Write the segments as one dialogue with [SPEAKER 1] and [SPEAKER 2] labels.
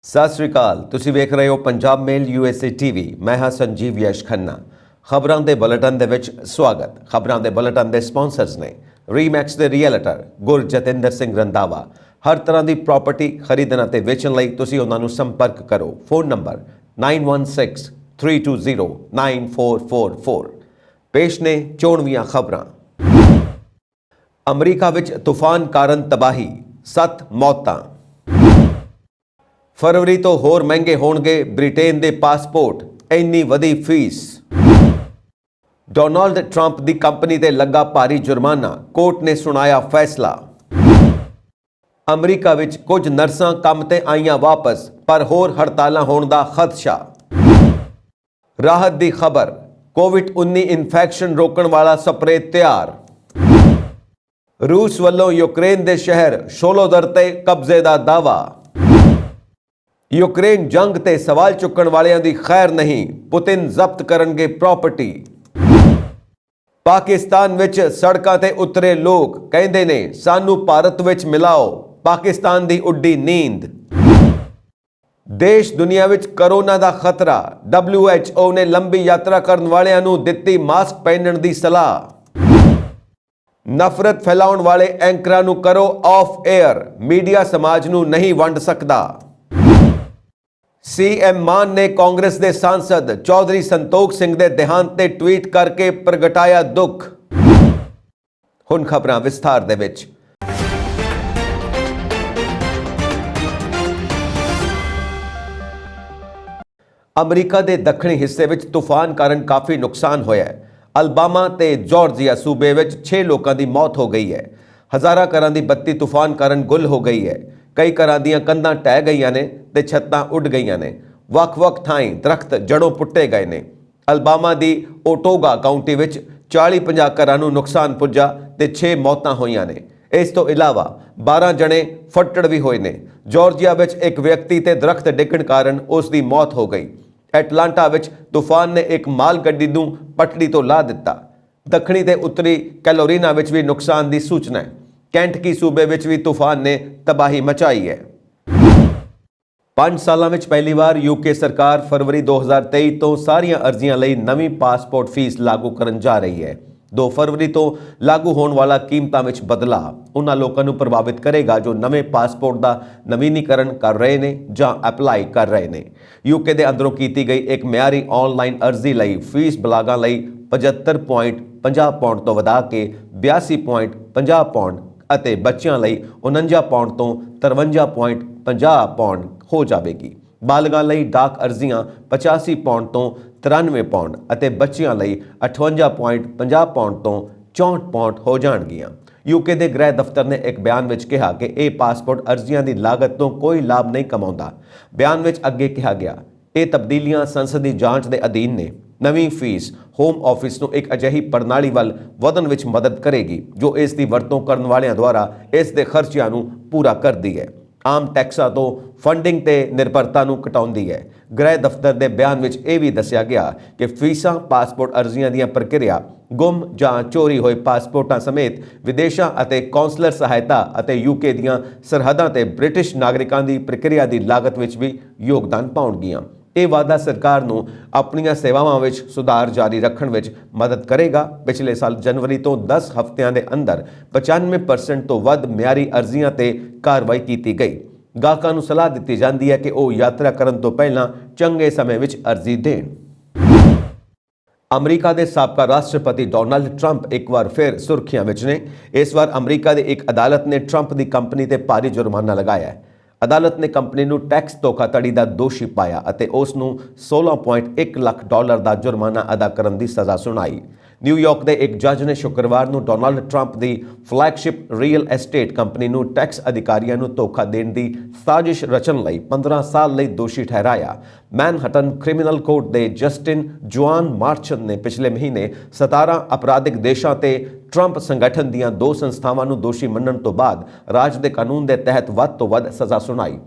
[SPEAKER 1] ਸਤਿ ਸ਼੍ਰੀ ਅਕਾਲ। ਤੁਸੀਂ ਵੇਖ ਰਹੇ ਹੋ ਪੰਜਾਬ ਮੇਲ USA TV। ਮੈਂ ਹਾਂ ਸੰਜੀਵ ਯਸ਼ ਖੰਨਾ। ਖਬਰਾਂ ਦੇ ਬੁਲੇਟਿਨ ਦੇ ਵਿੱਚ ਸਵਾਗਤ। ਖਬਰਾਂ ਦੇ ਬੁਲੇਟਿਨ ਦੇ ਸਪਾਂਸਰਸ ਨੇ ਰੀਮੈਕਸ ਦੇ ਰੀਅਲਟਰ ਗੁਰਜਤਿੰਦਰ ਸਿੰਘ ਰੰਧਾਵਾ। ਹਰ ਤਰ੍ਹਾਂ ਦੀ ਪ੍ਰਾਪਰਟੀ ਖਰੀਦਣ ਅਤੇ ਵੇਚਣ ਲਈ ਤੁਸੀਂ ਉਹਨਾਂ ਨੂੰ ਸੰਪਰਕ ਕਰੋ। Phone number 9163209444। ਪੇਸ਼ ਨੇ ਚੋਣਵੀਆਂ ਖਬਰਾਂ। ਅਮਰੀਕਾ ਵਿੱਚ ਤੂਫਾਨ ਕਾਰਨ ਤਬਾਹੀ, 7 ਮੌਤਾਂ। ਫਰਵਰੀ ਤੋਂ ਹੋਰ ਮਹਿੰਗੇ ਹੋਣਗੇ ਬ੍ਰਿਟੇਨ ਦੇ ਪਾਸਪੋਰਟ, ਇੰਨੀ ਵਧੀ ਫੀਸ। ਡੋਨਾਲਡ ਟਰੰਪ ਦੀ ਕੰਪਨੀ ਤੇ ਲੱਗਾ ਭਾਰੀ ਜੁਰਮਾਨਾ, ਕੋਰਟ ਨੇ ਸੁਣਾਇਆ ਫੈਸਲਾ। ਅਮਰੀਕਾ ਵਿੱਚ ਕੁਝ ਨਰਸਾਂ ਕੰਮ ਤੇ ਆਈਆਂ ਵਾਪਸ, ਪਰ ਹੋਰ ਹੜਤਾਲਾਂ ਹੋਣ ਦਾ ਖਦਸ਼ਾ। ਰਾਹਤ ਦੀ ਖਬਰ, ਕੋਵਿਡ-19 ਇਨਫੈਕਸ਼ਨ ਰੋਕਣ ਵਾਲਾ ਸਪਰੇ ਤਿਆਰ। ਰੂਸ ਵੱਲੋਂ ਯੂਕਰੇਨ ਦੇ ਸ਼ਹਿਰ ਸ਼ੋਲੋਦਰ ਤੇ ਕਬਜ਼ੇ ਦਾ ਦਾਅਵਾ। ਯੂਕਰੇਨ ਜੰਗ ਤੇ ਸਵਾਲ ਚੁੱਕਣ ਵਾਲਿਆਂ ਦੀ ਖੈਰ ਨਹੀਂ, ਪੁਤਿਨ ਜ਼ਬਤ ਕਰਨਗੇ ਪ੍ਰਾਪਰਟੀ। ਪਾਕਿਸਤਾਨ ਵਿੱਚ ਸੜਕਾਂ ਤੇ ਉਤਰੇ ਲੋਕ, ਕਹਿੰਦੇ ਨੇ ਸਾਨੂੰ ਭਾਰਤ ਵਿੱਚ ਮਿਲਾਓ। ਪਾਕਿਸਤਾਨ ਦੀ ਉੱਡੀ ਨੀਂਦ। ਦੇਸ਼ ਦੁਨੀਆ ਵਿੱਚ ਕਰੋਨਾ ਦਾ ਖਤਰਾ, WHO ਨੇ ਲੰਬੀ ਯਾਤਰਾ ਕਰਨ ਵਾਲਿਆਂ ਨੂੰ ਦਿੱਤੀ ਮਾਸਕ ਪਹਿਨਣ ਦੀ ਸਲਾਹ। ਨਫ਼ਰਤ ਫੈਲਾਉਣ ਵਾਲੇ ਐਂਕਰਾਂ ਨੂੰ ਕਰੋ ਆਫ 에ਅਰ, ਮੀਡੀਆ ਸਮਾਜ ਨੂੰ ਨਹੀਂ ਵੰਡ ਸਕਦਾ। CM ਮਾਨ ਨੇ ਕਾਂਗਰਸ ਦੇ ਸਾਂਸਦ ਚੌਧਰੀ ਸੰਤੋਖ ਸਿੰਘ ਦੇ ਦੇਹਾਂਤ ਤੇ ਟਵੀਟ ਕਰਕੇ ਪ੍ਰਗਟਾਇਆ ਦੁੱਖ। ਹੁਣ ਖਬਰਾਂ ਵਿਸਥਾਰ ਦੇ ਵਿੱਚ। ਅਮਰੀਕਾ ਦੇ ਦੱਖਣੀ ਹਿੱਸੇ ਵਿੱਚ ਤੂਫਾਨ ਕਾਰਨ ਕਾਫੀ ਨੁਕਸਾਨ ਹੋਇਆ ਹੈ। ਅਲਬਾਮਾ ਤੇ ਜਾਰਜੀਆ ਸੂਬੇ ਵਿੱਚ 6 ਲੋਕਾਂ ਦੀ ਮੌਤ ਹੋ ਗਈ ਹੈ। ਹਜ਼ਾਰਾਂ ਘਰਾਂ ਦੀ ਬੱਤੀ ਤੂਫਾਨ ਕਾਰਨ ਗੁੱਲ ਹੋ ਗਈ ਹੈ। ਕਈ ਘਰਾਂ ਦੀਆਂ ਕੰਧਾਂ ਢਹਿ ਗਈਆਂ ਨੇ ਤੇ ਛੱਤਾਂ ਉੱਡ ਗਈਆਂ ਨੇ। ਵੱਖ-ਵੱਖ ਥਾਈਂ ਦਰਖਤ ਜੜੋਂ ਪੁੱਟੇ ਗਏ ਨੇ। ਅਲਬਾਮਾ ਦੀ ਓਟੋਗਾ ਕਾਉਂਟੀ ਵਿੱਚ 40-50 ਘਰਾਂ ਨੂੰ ਨੁਕਸਾਨ ਪੁੱਜਾ ਤੇ 6 ਮੌਤਾਂ ਹੋਈਆਂ ਨੇ। ਇਸ ਤੋਂ ਇਲਾਵਾ 12 ਜਣੇ ਫੱਟੜ ਵੀ ਹੋਏ ਨੇ। ਜਾਰਜੀਆ ਵਿੱਚ ਇੱਕ ਵਿਅਕਤੀ ਤੇ ਦਰਖਤ ਡਿੱਗਣ ਕਾਰਨ ਉਸ ਦੀ ਮੌਤ ਹੋ ਗਈ। ਐਟਲਾਂਟਾ ਵਿੱਚ ਤੂਫਾਨ ਨੇ ਇੱਕ ਮਾਲ ਗੱਡੀ ਨੂੰ ਪਟੜੀ ਤੋਂ ਲਾ ਦਿੱਤਾ। ਦੱਖਣੀ ਤੇ ਉੱਤਰੀ ਕੈਲੋਰੀਨਾ ਵਿੱਚ ਵੀ ਨੁਕਸਾਨ ਦੀ ਸੂਚਨਾ ਹੈ। ਕੈਂਟਕੀ ਸੂਬੇ ਵਿੱਚ ਵੀ ਤੂਫਾਨ ਨੇ ਤਬਾਹੀ ਮਚਾਈ ਹੈ। 5 ਸਾਲਾਂ ਵਿੱਚ ਪਹਿਲੀ ਵਾਰ UK ਸਰਕਾਰ ਫਰਵਰੀ 2023 ਤੋਂ ਸਾਰੀਆਂ ਅਰਜ਼ੀਆਂ ਲਈ ਨਵੀਂ ਪਾਸਪੋਰਟ ਫੀਸ ਲਾਗੂ ਕਰਨ ਜਾ ਰਹੀ ਹੈ। 2 ਫਰਵਰੀ ਤੋਂ ਲਾਗੂ ਹੋਣ ਵਾਲਾ ਕੀਮਤਾਂ ਵਿੱਚ ਬਦਲਾਅ ਉਹਨਾਂ ਲੋਕਾਂ ਨੂੰ ਪ੍ਰਭਾਵਿਤ ਕਰੇਗਾ ਜੋ ਨਵੇਂ ਪਾਸਪੋਰਟ ਦਾ ਨਵੀਨੀਕਰਨ ਕਰ ਰਹੇ ਨੇ ਜਾਂ ਅਪਲਾਈ ਕਰ ਰਹੇ ਨੇ। UK ਦੇ ਅੰਦਰੋਂ ਕੀਤੀ ਗਈ ਇੱਕ ਮਿਆਰੀ ਆਨਲਾਈਨ ਅਰਜ਼ੀ ਲਈ ਫੀਸ ਬਲਾਗਾਂ ਲਈ 75.50 ਪਾਉਂਡ ਤੋਂ ਵਧਾ ਕੇ 82.50 ਪਾਉਂਡ ਅਤੇ ਬੱਚਿਆਂ ਲਈ 49 ਪਾਉਂਡ ਤੋਂ 53.50 ਪਾਉਂਡ ਹੋ ਜਾਵੇਗੀ। ਬਾਲਗਾਂ ਲਈ ਡਾਕ ਅਰਜ਼ੀਆਂ 85 ਪਾਉਂਡ ਤੋਂ 93 ਪਾਉਂਡ ਅਤੇ ਬੱਚਿਆਂ ਲਈ 58.50 ਪਾਉਂਡ ਤੋਂ 64 ਪਾਉਂਡ ਹੋ ਜਾਣਗੀਆਂ। UK ਦੇ ਗ੍ਰਹਿ ਦਫ਼ਤਰ ਨੇ ਇੱਕ ਬਿਆਨ ਵਿੱਚ ਕਿਹਾ ਕਿ ਇਹ ਪਾਸਪੋਰਟ ਅਰਜ਼ੀਆਂ ਦੀ ਲਾਗਤ ਤੋਂ ਕੋਈ ਲਾਭ ਨਹੀਂ ਕਮਾਉਂਦਾ। ਬਿਆਨ ਵਿੱਚ ਅੱਗੇ ਕਿਹਾ ਗਿਆ, ਇਹ ਤਬਦੀਲੀਆਂ ਸੰਸਦੀ ਜਾਂਚ ਦੇ ਅਧੀਨ ਨੇ। ਨਵੀਂ ਫੀਸ ਹੋਮ ਆਫਿਸ ਨੂੰ ਇੱਕ ਅਜਿਹੀ ਪ੍ਰਣਾਲੀ ਵੱਲ ਵਧਣ ਵਿੱਚ ਮਦਦ ਕਰੇਗੀ ਜੋ ਇਸ ਦੀ ਵਰਤੋਂ ਕਰਨ ਵਾਲਿਆਂ ਦੁਆਰਾ ਇਸ ਦੇ ਖਰਚਿਆਂ ਨੂੰ ਪੂਰਾ ਕਰਦੀ ਹੈ। ਆਮ ਟੈਕਸਾਂ ਤੋਂ ਫੰਡਿੰਗ ਤੇ ਨਿਰਭਰਤਾ ਨੂੰ ਘਟਾਉਂਦੀ ਹੈ। ਗ੍ਰਹਿ ਦਫ਼ਤਰ ਦੇ ਬਿਆਨ ਵਿੱਚ ਇਹ ਵੀ ਦੱਸਿਆ ਗਿਆ ਕਿ ਫੀਸਾਂ ਪਾਸਪੋਰਟ ਅਰਜ਼ੀਆਂ ਦੀਆਂ ਪ੍ਰਕਿਰਿਆ, ਗੁੰਮ ਜਾਂ ਚੋਰੀ ਹੋਏ ਪਾਸਪੋਰਟਾਂ ਸਮੇਤ ਵਿਦੇਸ਼ਾਂ ਅਤੇ ਕੌਂਸਲਰ ਸਹਾਇਤਾ ਅਤੇ UK ਦੀਆਂ ਸਰਹੱਦਾਂ ਤੇ ਬ੍ਰਿਟਿਸ਼ ਨਾਗਰਿਕਾਂ ਦੀ ਪ੍ਰਕਿਰਿਆ ਦੀ ਲਾਗਤ ਵਿੱਚ ਵੀ ਯੋਗਦਾਨ ਪਾਉਣਗੀਆਂ। ਇਹ ਵਾਅਦਾ ਸਰਕਾਰ ਨੂੰ ਆਪਣੀਆਂ ਸੇਵਾਵਾਂ ਵਿੱਚ ਸੁਧਾਰ ਜਾਰੀ ਰੱਖਣ ਵਿੱਚ ਮਦਦ ਕਰੇਗਾ। ਪਿਛਲੇ ਸਾਲ ਜਨਵਰੀ ਤੋਂ 10 ਹਫ਼ਤਿਆਂ ਦੇ ਅੰਦਰ 95% ਤੋਂ ਵੱਧ ਮਿਆਰੀ ਅਰਜ਼ੀਆਂ ਤੇ ਕਾਰਵਾਈ ਕੀਤੀ ਗਈ। ਗਾਹਕਾਂ ਨੂੰ ਸਲਾਹ ਦਿੱਤੀ ਜਾਂਦੀ ਹੈ ਕਿ ਉਹ ਯਾਤਰਾ ਕਰਨ ਤੋਂ ਪਹਿਲਾਂ ਚੰਗੇ ਸਮੇਂ ਵਿੱਚ ਅਰਜ਼ੀ ਦੇਣ। ਅਮਰੀਕਾ ਦੇ ਸਾਬਕਾ ਰਾਸ਼ਟਰਪਤੀ ਡੋਨਾਲਡ ਟਰੰਪ ਇੱਕ ਵਾਰ ਫਿਰ ਸੁਰਖੀਆਂ ਵਿੱਚ ਨੇ। ਇਸ ਵਾਰ ਅਮਰੀਕਾ ਦੀ ਇੱਕ ਅਦਾਲਤ ਨੇ ਟਰੰਪ ਦੀ ਕੰਪਨੀ ਤੇ ਭਾਰੀ ਜੁਰਮਾਨਾ ਲਗਾਇਆ ਹੈ। ਅਦਾਲਤ ਨੇ ਕੰਪਨੀ ਨੂੰ ਟੈਕਸ ਧੋਖਾਧੜੀ ਦਾ ਦੋਸ਼ੀ ਪਾਇਆ ਅਤੇ ਉਸ ਨੂੰ $16.1 ਲੱਖ ਦਾ ਜੁਰਮਾਨਾ ਅਦਾ ਕਰਨ ਦੀ ਸਜ਼ਾ ਸੁਣਾਈ। ਨਿਊਯਾਰਕ ਦੇ ਇੱਕ ਜੱਜ ਨੇ ਸ਼ੁੱਕਰਵਾਰ ਨੂੰ ਡੋਨਾਲਡ ਟਰੰਪ ਦੀ ਫਲੈਗਸ਼ਿਪ ਰੀਅਲ ਐਸਟੇਟ ਕੰਪਨੀ ਨੂੰ ਟੈਕਸ ਅਧਿਕਾਰੀਆਂ ਨੂੰ ਧੋਖਾ ਦੇਣ ਦੀ ਸਾਜ਼ਿਸ਼ ਰਚਣ ਲਈ 15 ਸਾਲ ਲਈ ਦੋਸ਼ੀ ਠਹਿਰਾਇਆ। ਮੈਨਹਟਨ ਕ੍ਰਿਮੀਨਲ ਕੋਰਟ ਦੇ ਜਸਟਿਨ ਜੁਆਨ ਮਾਰਚਨ ਨੇ ਪਿਛਲੇ ਮਹੀਨੇ 17 ਅਪਰਾਧਿਕ ਦੇਸ਼ਾਂ ਤੇ ਟਰੰਪ ਸੰਗਠਨ ਦੀਆਂ 2 ਸੰਸਥਾਵਾਂ ਨੂੰ ਦੋਸ਼ੀ ਮੰਨਣ ਤੋਂ ਬਾਅਦ ਰਾਜ ਦੇ ਕਾਨੂੰਨ ਦੇ ਤਹਿਤ ਵੱਧ ਤੋਂ ਵੱਧ ਸਜ਼ਾ ਸੁਣਾਈ।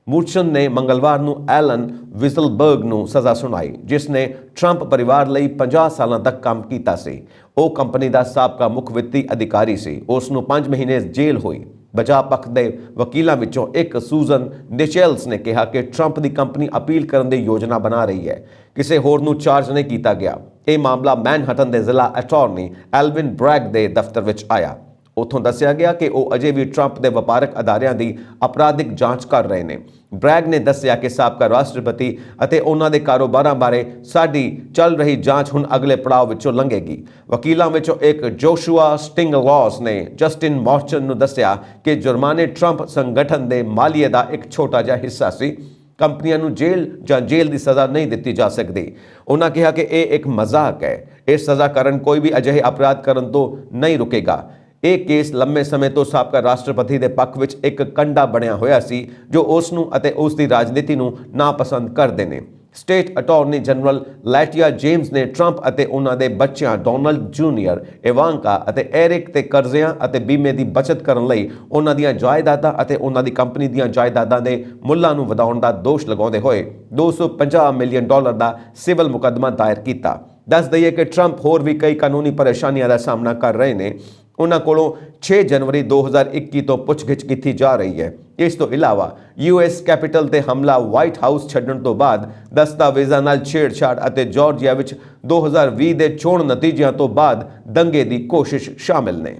[SPEAKER 1] ਮੂਰਚਨ ਨੇ ਮੰਗਲਵਾਰ ਨੂੰ ਐਲਨ ਵਿਜ਼ਲਬਰਗ ਨੂੰ ਸਜ਼ਾ ਸੁਣਾਈ, ਜਿਸ ਨੇ ਟਰੰਪ ਪਰਿਵਾਰ ਲਈ 50 ਸਾਲਾਂ ਤੱਕ ਕੰਮ ਕੀਤਾ ਸੀ। ਉਹ ਕੰਪਨੀ ਦਾ ਸਾਬਕਾ ਮੁੱਖ ਵਿੱਤੀ ਅਧਿਕਾਰੀ ਸੀ। ਉਸ ਨੂੰ 5 ਮਹੀਨੇ ਜੇਲ੍ਹ ਹੋਈ। ਬਚਾਅ ਪੱਖ ਦੇ ਵਕੀਲਾਂ ਵਿੱਚੋਂ ਇੱਕ ਸੂਜ਼ਨ ਨਿਚੇਲਸ ਨੇ ਕਿਹਾ ਕਿ ਟਰੰਪ ਦੀ ਕੰਪਨੀ ਅਪੀਲ ਕਰਨ ਦੀ ਯੋਜਨਾ ਬਣਾ ਰਹੀ ਹੈ। ਕਿਸੇ ਹੋਰ ਨੂੰ ਚਾਰਜ ਨਹੀਂ ਕੀਤਾ ਗਿਆ। ਇਹ ਮਾਮਲਾ ਮੈਨਹਟਨ ਦੇ ਜ਼ਿਲ੍ਹਾ ਅਟਾਰਨੀ ਐਲਵਿਨ ਬ੍ਰੈਗ ਦੇ ਦਫ਼ਤਰ ਵਿੱਚ ਆਇਆ। ਉੱਥੋਂ ਦੱਸਿਆ ਗਿਆ ਕਿ ਉਹ ਅਜੇ ਵੀ ਟਰੰਪ ਦੇ ਵਪਾਰਕ ਅਦਾਰਿਆਂ ਦੀ ਅਪਰਾਧਿਕ ਜਾਂਚ ਕਰ ਰਹੇ ਨੇ। ਬ੍ਰੈਗ ਨੇ ਦੱਸਿਆ ਕਿ ਸਾਬਕਾ ਰਾਸ਼ਟਰਪਤੀ ਅਤੇ ਉਹਨਾਂ ਦੇ ਕਾਰੋਬਾਰਾਂ ਬਾਰੇ ਸਾਡੀ ਚੱਲ ਰਹੀ ਜਾਂਚ ਹੁਣ ਅਗਲੇ ਪੜਾਅ ਵਿੱਚੋਂ ਲੰਘੇਗੀ। ਵਕੀਲਾਂ ਵਿੱਚੋਂ ਇੱਕ ਜੋਸ਼ੂਆ ਸਟਿੰਗਲੌਸ ਨੇ ਜਸਟਿਨ ਮੌਰਚਨ ਨੂੰ ਦੱਸਿਆ ਕਿ ਜੁਰਮਾਨੇ ਟਰੰਪ ਸੰਗਠਨ ਦੇ ਮਾਲੀਏ ਦਾ ਇੱਕ ਛੋਟਾ ਜਿਹਾ ਹਿੱਸਾ ਸੀ। ਕੰਪਨੀਆਂ ਨੂੰ ਜੇਲ੍ਹ ਦੀ ਸਜ਼ਾ ਨਹੀਂ ਦਿੱਤੀ ਜਾ ਸਕਦੀ। ਉਹਨਾਂ ਕਿਹਾ ਕਿ ਇਹ ਇੱਕ ਮਜ਼ਾਕ ਹੈ। ਇਸ ਸਜ਼ਾ ਕਾਰਨ ਕੋਈ ਵੀ ਅਜਿਹੇ ਅਪਰਾਧ ਕਰਨ ਤੋਂ ਨਹੀਂ ਰੁਕੇਗਾ। ਇਹ ਕੇਸ ਲੰਮੇ ਸਮੇਂ ਤੋਂ ਸਾਬਕਾ ਰਾਸ਼ਟਰਪਤੀ ਦੇ ਪੱਖ ਵਿੱਚ ਇੱਕ ਕੰਡਾ ਬਣਿਆ ਹੋਇਆ ਸੀ ਜੋ ਉਸ ਨੂੰ ਅਤੇ ਉਸ ਦੀ ਰਾਜਨੀਤੀ ਨੂੰ ਨਾਪਸੰਦ ਕਰਦੇ ਨੇ। ਸਟੇਟ ਅਟਾਰਨੀ ਜਨਰਲ ਲੈਟੀਆ ਜੇਮਸ ਨੇ ਟਰੰਪ ਅਤੇ ਉਹਨਾਂ ਦੇ ਬੱਚਿਆਂ ਡੋਨਲਡ ਜੂਨੀਅਰ, ਇਵਾਂਕਾ ਅਤੇ ਐਰਿਕ ਤੇ ਕਰਜ਼ਿਆਂ ਅਤੇ ਬੀਮੇ ਦੀ ਬਚਤ ਕਰਨ ਲਈ ਉਹਨਾਂ ਦੀਆਂ ਜਾਇਦਾਦਾਂ ਅਤੇ ਉਹਨਾਂ ਦੀ ਕੰਪਨੀ ਦੀਆਂ ਜਾਇਦਾਦਾਂ ਦੇ ਮੁੱਲਾਂ ਨੂੰ ਵਧਾਉਣ ਦਾ ਦੋਸ਼ ਲਗਾਉਂਦੇ ਹੋਏ $250 ਮਿਲੀਅਨ ਦਾ ਸਿਵਲ ਮੁਕੱਦਮਾ ਦਾਇਰ ਕੀਤਾ। ਦੱਸ ਦਈਏ ਕਿ ਟਰੰਪ ਹੋਰ ਵੀ ਕਈ ਕਾਨੂੰਨੀ ਪਰੇਸ਼ਾਨੀਆਂ ਦਾ ਸਾਹਮਣਾ ਕਰ ਰਹੇ ਨੇ। ਉਹਨਾਂ ਕੋਲੋਂ 6 ਜਨਵਰੀ 2021 ਤੋਂ ਪੁੱਛਗਿੱਛ ਕੀਤੀ ਜਾ ਰਹੀ ਹੈ। ਇਸ ਤੋਂ ਇਲਾਵਾ US ਕੈਪੀਟਲ ਤੇ ਹਮਲਾ, ਵਾਈਟ ਹਾਊਸ ਛੱਡਣ ਤੋਂ ਬਾਅਦ ਦਸਤਾਵੇਜ਼ਾਂ ਨਾਲ ਛੇੜਛਾੜ ਅਤੇ ਜਾਰਜੀਆ ਵਿੱਚ 2020 ਦੇ ਚੋਣ ਨਤੀਜਿਆਂ ਤੋਂ ਬਾਅਦ ਦੰਗੇ ਦੀ ਕੋਸ਼ਿਸ਼ ਸ਼ਾਮਿਲ ਨੇ।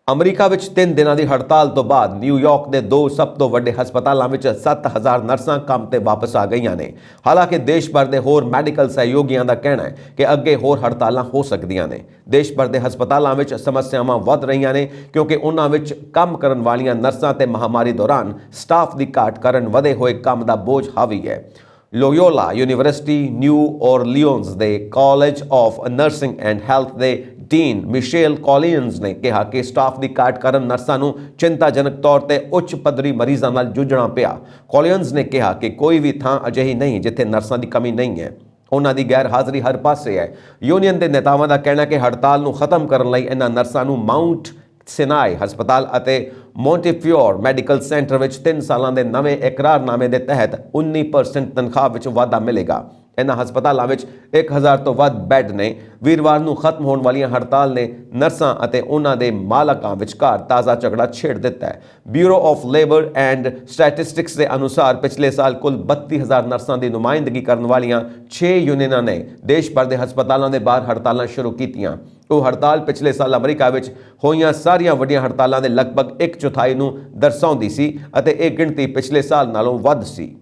[SPEAKER 1] ਅਮਰੀਕਾ ਵਿੱਚ 3 ਦਿਨਾਂ ਦੀ ਹੜਤਾਲ ਤੋਂ ਬਾਅਦ ਨਿਊਯਾਰਕ ਦੇ 2 ਸਭ ਤੋਂ ਵੱਡੇ ਹਸਪਤਾਲਾਂ ਵਿੱਚ 7000 ਨਰਸਾਂ ਕੰਮ ਤੇ ਵਾਪਸ ਆ ਗਈਆਂ ਨੇ। ਹਾਲਾਂਕਿ ਦੇਸ਼ ਭਰ ਦੇ ਹੋਰ ਮੈਡੀਕਲ ਸਹਿਯੋਗੀਆਂ ਦਾ ਕਹਿਣਾ ਹੈ ਕਿ ਅੱਗੇ ਹੋਰ ਹੜਤਾਲਾਂ ਹੋ ਸਕਦੀਆਂ ਨੇ। ਦੇਸ਼ ਭਰ ਦੇ ਹਸਪਤਾਲਾਂ ਵਿੱਚ ਸਮੱਸਿਆਵਾਂ ਵੱਧ ਰਹੀਆਂ ਨੇ ਕਿਉਂਕਿ ਉਹਨਾਂ ਵਿੱਚ ਕੰਮ ਕਰਨ ਵਾਲੀਆਂ ਨਰਸਾਂ ਤੇ ਮਹਾਮਾਰੀ ਦੌਰਾਨ ਸਟਾਫ ਦੀ ਘਾਟ ਕਾਰਨ ਵਧੇ ਹੋਏ ਕੰਮ ਦਾ ਬੋਝ ਹਾਵੀ ਹੈ। ਲੋਯੋਲਾ ਯੂਨੀਵਰਸਿਟੀ ਨਿਊ ਔਰਲੀਅਨਜ਼ ਦੇ college of nursing and health ਦੇ ਡੀਨ ਮਿਸ਼ੇਲ ਕੋਲਿਨਜ਼ ਨੇ ਕਿਹਾ ਕਿ ਸਟਾਫ ਦੀ ਘਾਟ ਕਾਰਨ ਨਰਸਾਂ ਨੂੰ ਚਿੰਤਾਜਨਕ ਤੌਰ ਤੇ ਉੱਚ ਪੱਧਰੀ ਮਰੀਜ਼ਾਂ ਨਾਲ ਜੂਝਣਾ ਪਿਆ। ਕੋਲਿਨਜ਼ ਨੇ ਕਿਹਾ ਕਿ ਕੋਈ ਵੀ ਥਾਂ ਅਜਿਹੀ ਨਹੀਂ ਜਿੱਥੇ ਨਰਸਾਂ ਦੀ ਕਮੀ ਨਹੀਂ ਹੈ। ਉਹਨਾਂ ਦੀ ਗੈਰ ਹਾਜ਼ਰੀ ਹਰ ਪਾਸੇ ਹੈ। ਯੂਨੀਅਨ ਦੇ ਨੇਤਾਵਾਂ ਦਾ ਕਹਿਣਾ ਕਿ ਹੜਤਾਲ ਨੂੰ ਖਤਮ ਕਰਨ ਲਈ ਇਹਨਾਂ ਨਰਸਾਂ ਨੂੰ ਮਾਊਂਟ ਸਿਨਾਈ ਹਸਪਤਾਲ ਅਤੇ ਮੌਂਟੀਫਿਓਰ ਮੈਡੀਕਲ ਸੈਂਟਰ ਵਿੱਚ 3 ਸਾਲਾਂ ਦੇ ਨਵੇਂ ਇਕਰਾਰਨਾਮੇ ਦੇ ਤਹਿਤ 19% ਤਨਖਾਹ ਵਿੱਚ ਵਾਧਾ ਮਿਲੇਗਾ। ਇਹਨਾਂ ਹਸਪਤਾਲਾਂ ਵਿੱਚ 1000 ਤੋਂ ਵੱਧ ਬੈੱਡ ਨੇ। ਵੀਰਵਾਰ ਨੂੰ ਖਤਮ ਹੋਣ ਵਾਲੀਆਂ ਹੜਤਾਲ ਨੇ ਨਰਸਾਂ ਅਤੇ ਉਹਨਾਂ ਦੇ ਮਾਲਕਾਂ ਵਿਚਕਾਰ ਤਾਜ਼ਾ ਝਗੜਾ ਛੇੜ ਦਿੱਤਾ ਹੈ। Bureau of labour and statistics ਦੇ ਅਨੁਸਾਰ ਪਿਛਲੇ ਸਾਲ ਕੁੱਲ 32000 ਨਰਸਾਂ ਦੀ ਨੁਮਾਇੰਦਗੀ ਕਰਨ ਵਾਲੀਆਂ 6 ਯੂਨੀਅਨਾਂ ਨੇ ਦੇਸ਼ ਭਰ ਦੇ ਹਸਪਤਾਲਾਂ ਦੇ ਬਾਹਰ ਹੜਤਾਲਾਂ ਸ਼ੁਰੂ ਕੀਤੀਆਂ। ਉਹ ਹੜਤਾਲ ਪਿਛਲੇ ਸਾਲ ਅਮਰੀਕਾ ਵਿੱਚ ਹੋਈਆਂ ਸਾਰੀਆਂ ਵੱਡੀਆਂ ਹੜਤਾਲਾਂ ਦੇ ਲਗਭਗ 1/4 ਨੂੰ ਦਰਸਾਉਂਦੀ ਸੀ ਅਤੇ ਇਹ ਗਿਣਤੀ ਪਿਛਲੇ ਸਾਲ ਨਾਲੋਂ ਵੱਧ ਸੀ।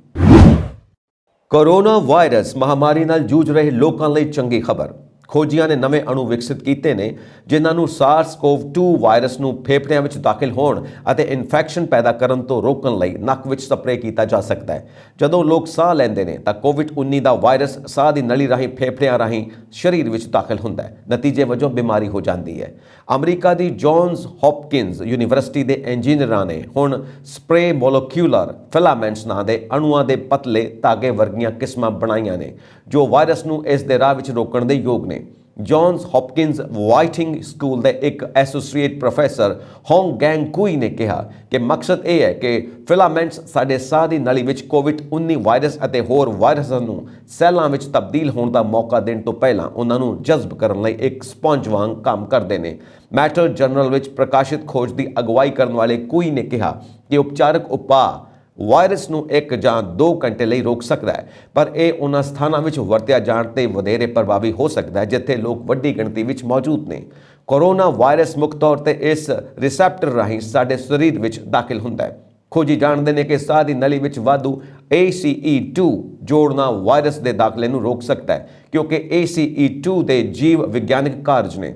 [SPEAKER 1] ਕੋਰੋਨਾ ਵਾਇਰਸ ਮਹਾਮਾਰੀ ਨਾਲ ਜੂਝ ਰਹੇ ਲੋਕਾਂ ਲਈ ਚੰਗੀ ਖਬਰ। ਖੋਜੀਆਂ ਨੇ ਨਵੇਂ ਅਣੂ ਵਿਕਸਿਤ ਕੀਤੇ ਨੇ ਜਿਨ੍ਹਾਂ ਨੂੰ SARS-CoV-2 ਵਾਇਰਸ ਨੂੰ ਫੇਫੜਿਆਂ ਵਿੱਚ ਦਾਖਲ ਹੋਣ ਅਤੇ ਇਨਫੈਕਸ਼ਨ ਪੈਦਾ ਕਰਨ ਤੋਂ ਰੋਕਣ ਲਈ ਨੱਕ ਵਿੱਚ ਸਪਰੇਅ ਕੀਤਾ ਜਾ ਸਕਦਾ ਹੈ। ਜਦੋਂ ਲੋਕ ਸਾਹ ਲੈਂਦੇ ਨੇ ਤਾਂ COVID-19 ਦਾ ਵਾਇਰਸ ਸਾਹ ਦੀ ਨਲੀ ਰਾਹੀਂ ਫੇਫੜਿਆਂ ਰਾਹੀਂ ਸਰੀਰ ਵਿੱਚ ਦਾਖਲ ਹੁੰਦਾ ਹੈ। ਨਤੀਜੇ ਵਜੋਂ ਬਿਮਾਰੀ ਹੋ ਜਾਂਦੀ ਹੈ। ਅਮਰੀਕਾ ਦੀ ਜੌਨਸ ਹੌਪਕਿੰਸ ਯੂਨੀਵਰਸਿਟੀ ਦੇ ਇੰਜੀਨੀਅਰਾਂ ਨੇ ਹੁਣ ਸਪਰੇਅ ਮੋਲੀਕਿਊਲਰ ਫਿਲਾਮੈਂਟਸ ਨਾਂ ਦੇ ਅਣੂਆਂ ਦੇ ਪਤਲੇ ਧਾਗੇ ਵਰਗੀਆਂ ਕਿਸਮਾਂ ਬਣਾਈਆਂ ਨੇ ਜੋ ਵਾਇਰਸ ਨੂੰ ਇਸ ਦੇ ਰਾਹ ਵਿੱਚ ਰੋਕਣ ਦੇ ਯੋਗ ਨੇ। ਜੌਨਸ ਹੌਪਕਿੰਸ ਵਾਈਟਿੰਗ ਸਕੂਲ ਦੇ ਇੱਕ ਐਸੋਸੀਏਟ ਪ੍ਰੋਫੈਸਰ ਹੋਂਗ ਗੈਂਗ ਕੁਈ ਨੇ ਕਿਹਾ ਕਿ ਮਕਸਦ ਇਹ ਹੈ ਕਿ ਫਿਲਾਮੈਂਟਸ ਸਾਡੇ ਸਾਹ ਦੀ ਨਲੀ ਵਿੱਚ COVID-19 ਵਾਇਰਸ ਅਤੇ ਹੋਰ ਵਾਇਰਸਾਂ ਨੂੰ ਸੈੱਲਾਂ ਵਿੱਚ ਤਬਦੀਲ ਹੋਣ ਦਾ ਮੌਕਾ ਦੇਣ ਤੋਂ ਪਹਿਲਾਂ ਉਹਨਾਂ ਨੂੰ ਜਜ਼ਬ ਕਰਨ ਲਈ ਇੱਕ ਸਪੰਜ ਵਾਂਗ ਕੰਮ ਕਰਦੇ ਨੇ। ਮੈਟਰ ਜਰਨਲ ਵਿੱਚ ਪ੍ਰਕਾਸ਼ਿਤ ਖੋਜ ਦੀ ਅਗਵਾਈ ਕਰਨ ਵਾਲੇ ਕੁਈ ਨੇ ਕਿਹਾ ਕਿ ਉਪਚਾਰਕ ਉਪਾਅ ਵਾਇਰਸ ਨੂੰ 1 ਜਾਂ 2 ਘੰਟੇ ਲਈ ਰੋਕ ਸਕਦਾ ਹੈ, ਪਰ ਇਹ ਉਹਨਾਂ ਸਥਾਨਾਂ ਵਿੱਚ ਵਰਤਿਆ ਜਾਣ ਤੇ ਵਧੇਰੇ ਪ੍ਰਭਾਵੀ ਹੋ ਸਕਦਾ ਹੈ ਜਿੱਥੇ ਲੋਕ ਵੱਡੀ ਗਿਣਤੀ ਵਿੱਚ ਮੌਜੂਦ ਨੇ। ਕੋਰੋਨਾ ਵਾਇਰਸ ਮੁੱਖ ਤੌਰ ਤੇ ਇਸ ਰਿਸੈਪਟਰ ਰਾਹੀਂ ਸਾਡੇ ਸਰੀਰ ਵਿੱਚ ਦਾਖਲ ਹੁੰਦਾ ਹੈ। ਖੋਜੀ ਜਾਣਦੇ ਨੇ ਕਿ ਸਾਹ ਦੀ ਨਲੀ ਵਿੱਚ ਵਾਧੂ ACE2 ਜੋੜਨਾ ਵਾਇਰਸ ਦੇ ਦਾਖਲੇ ਨੂੰ ਰੋਕ ਸਕਦਾ ਹੈ ਕਿਉਂਕਿ ACE2 ਦੇ ਜੀਵ ਵਿਗਿਆਨਕ ਕਾਰਜ ਨੇ।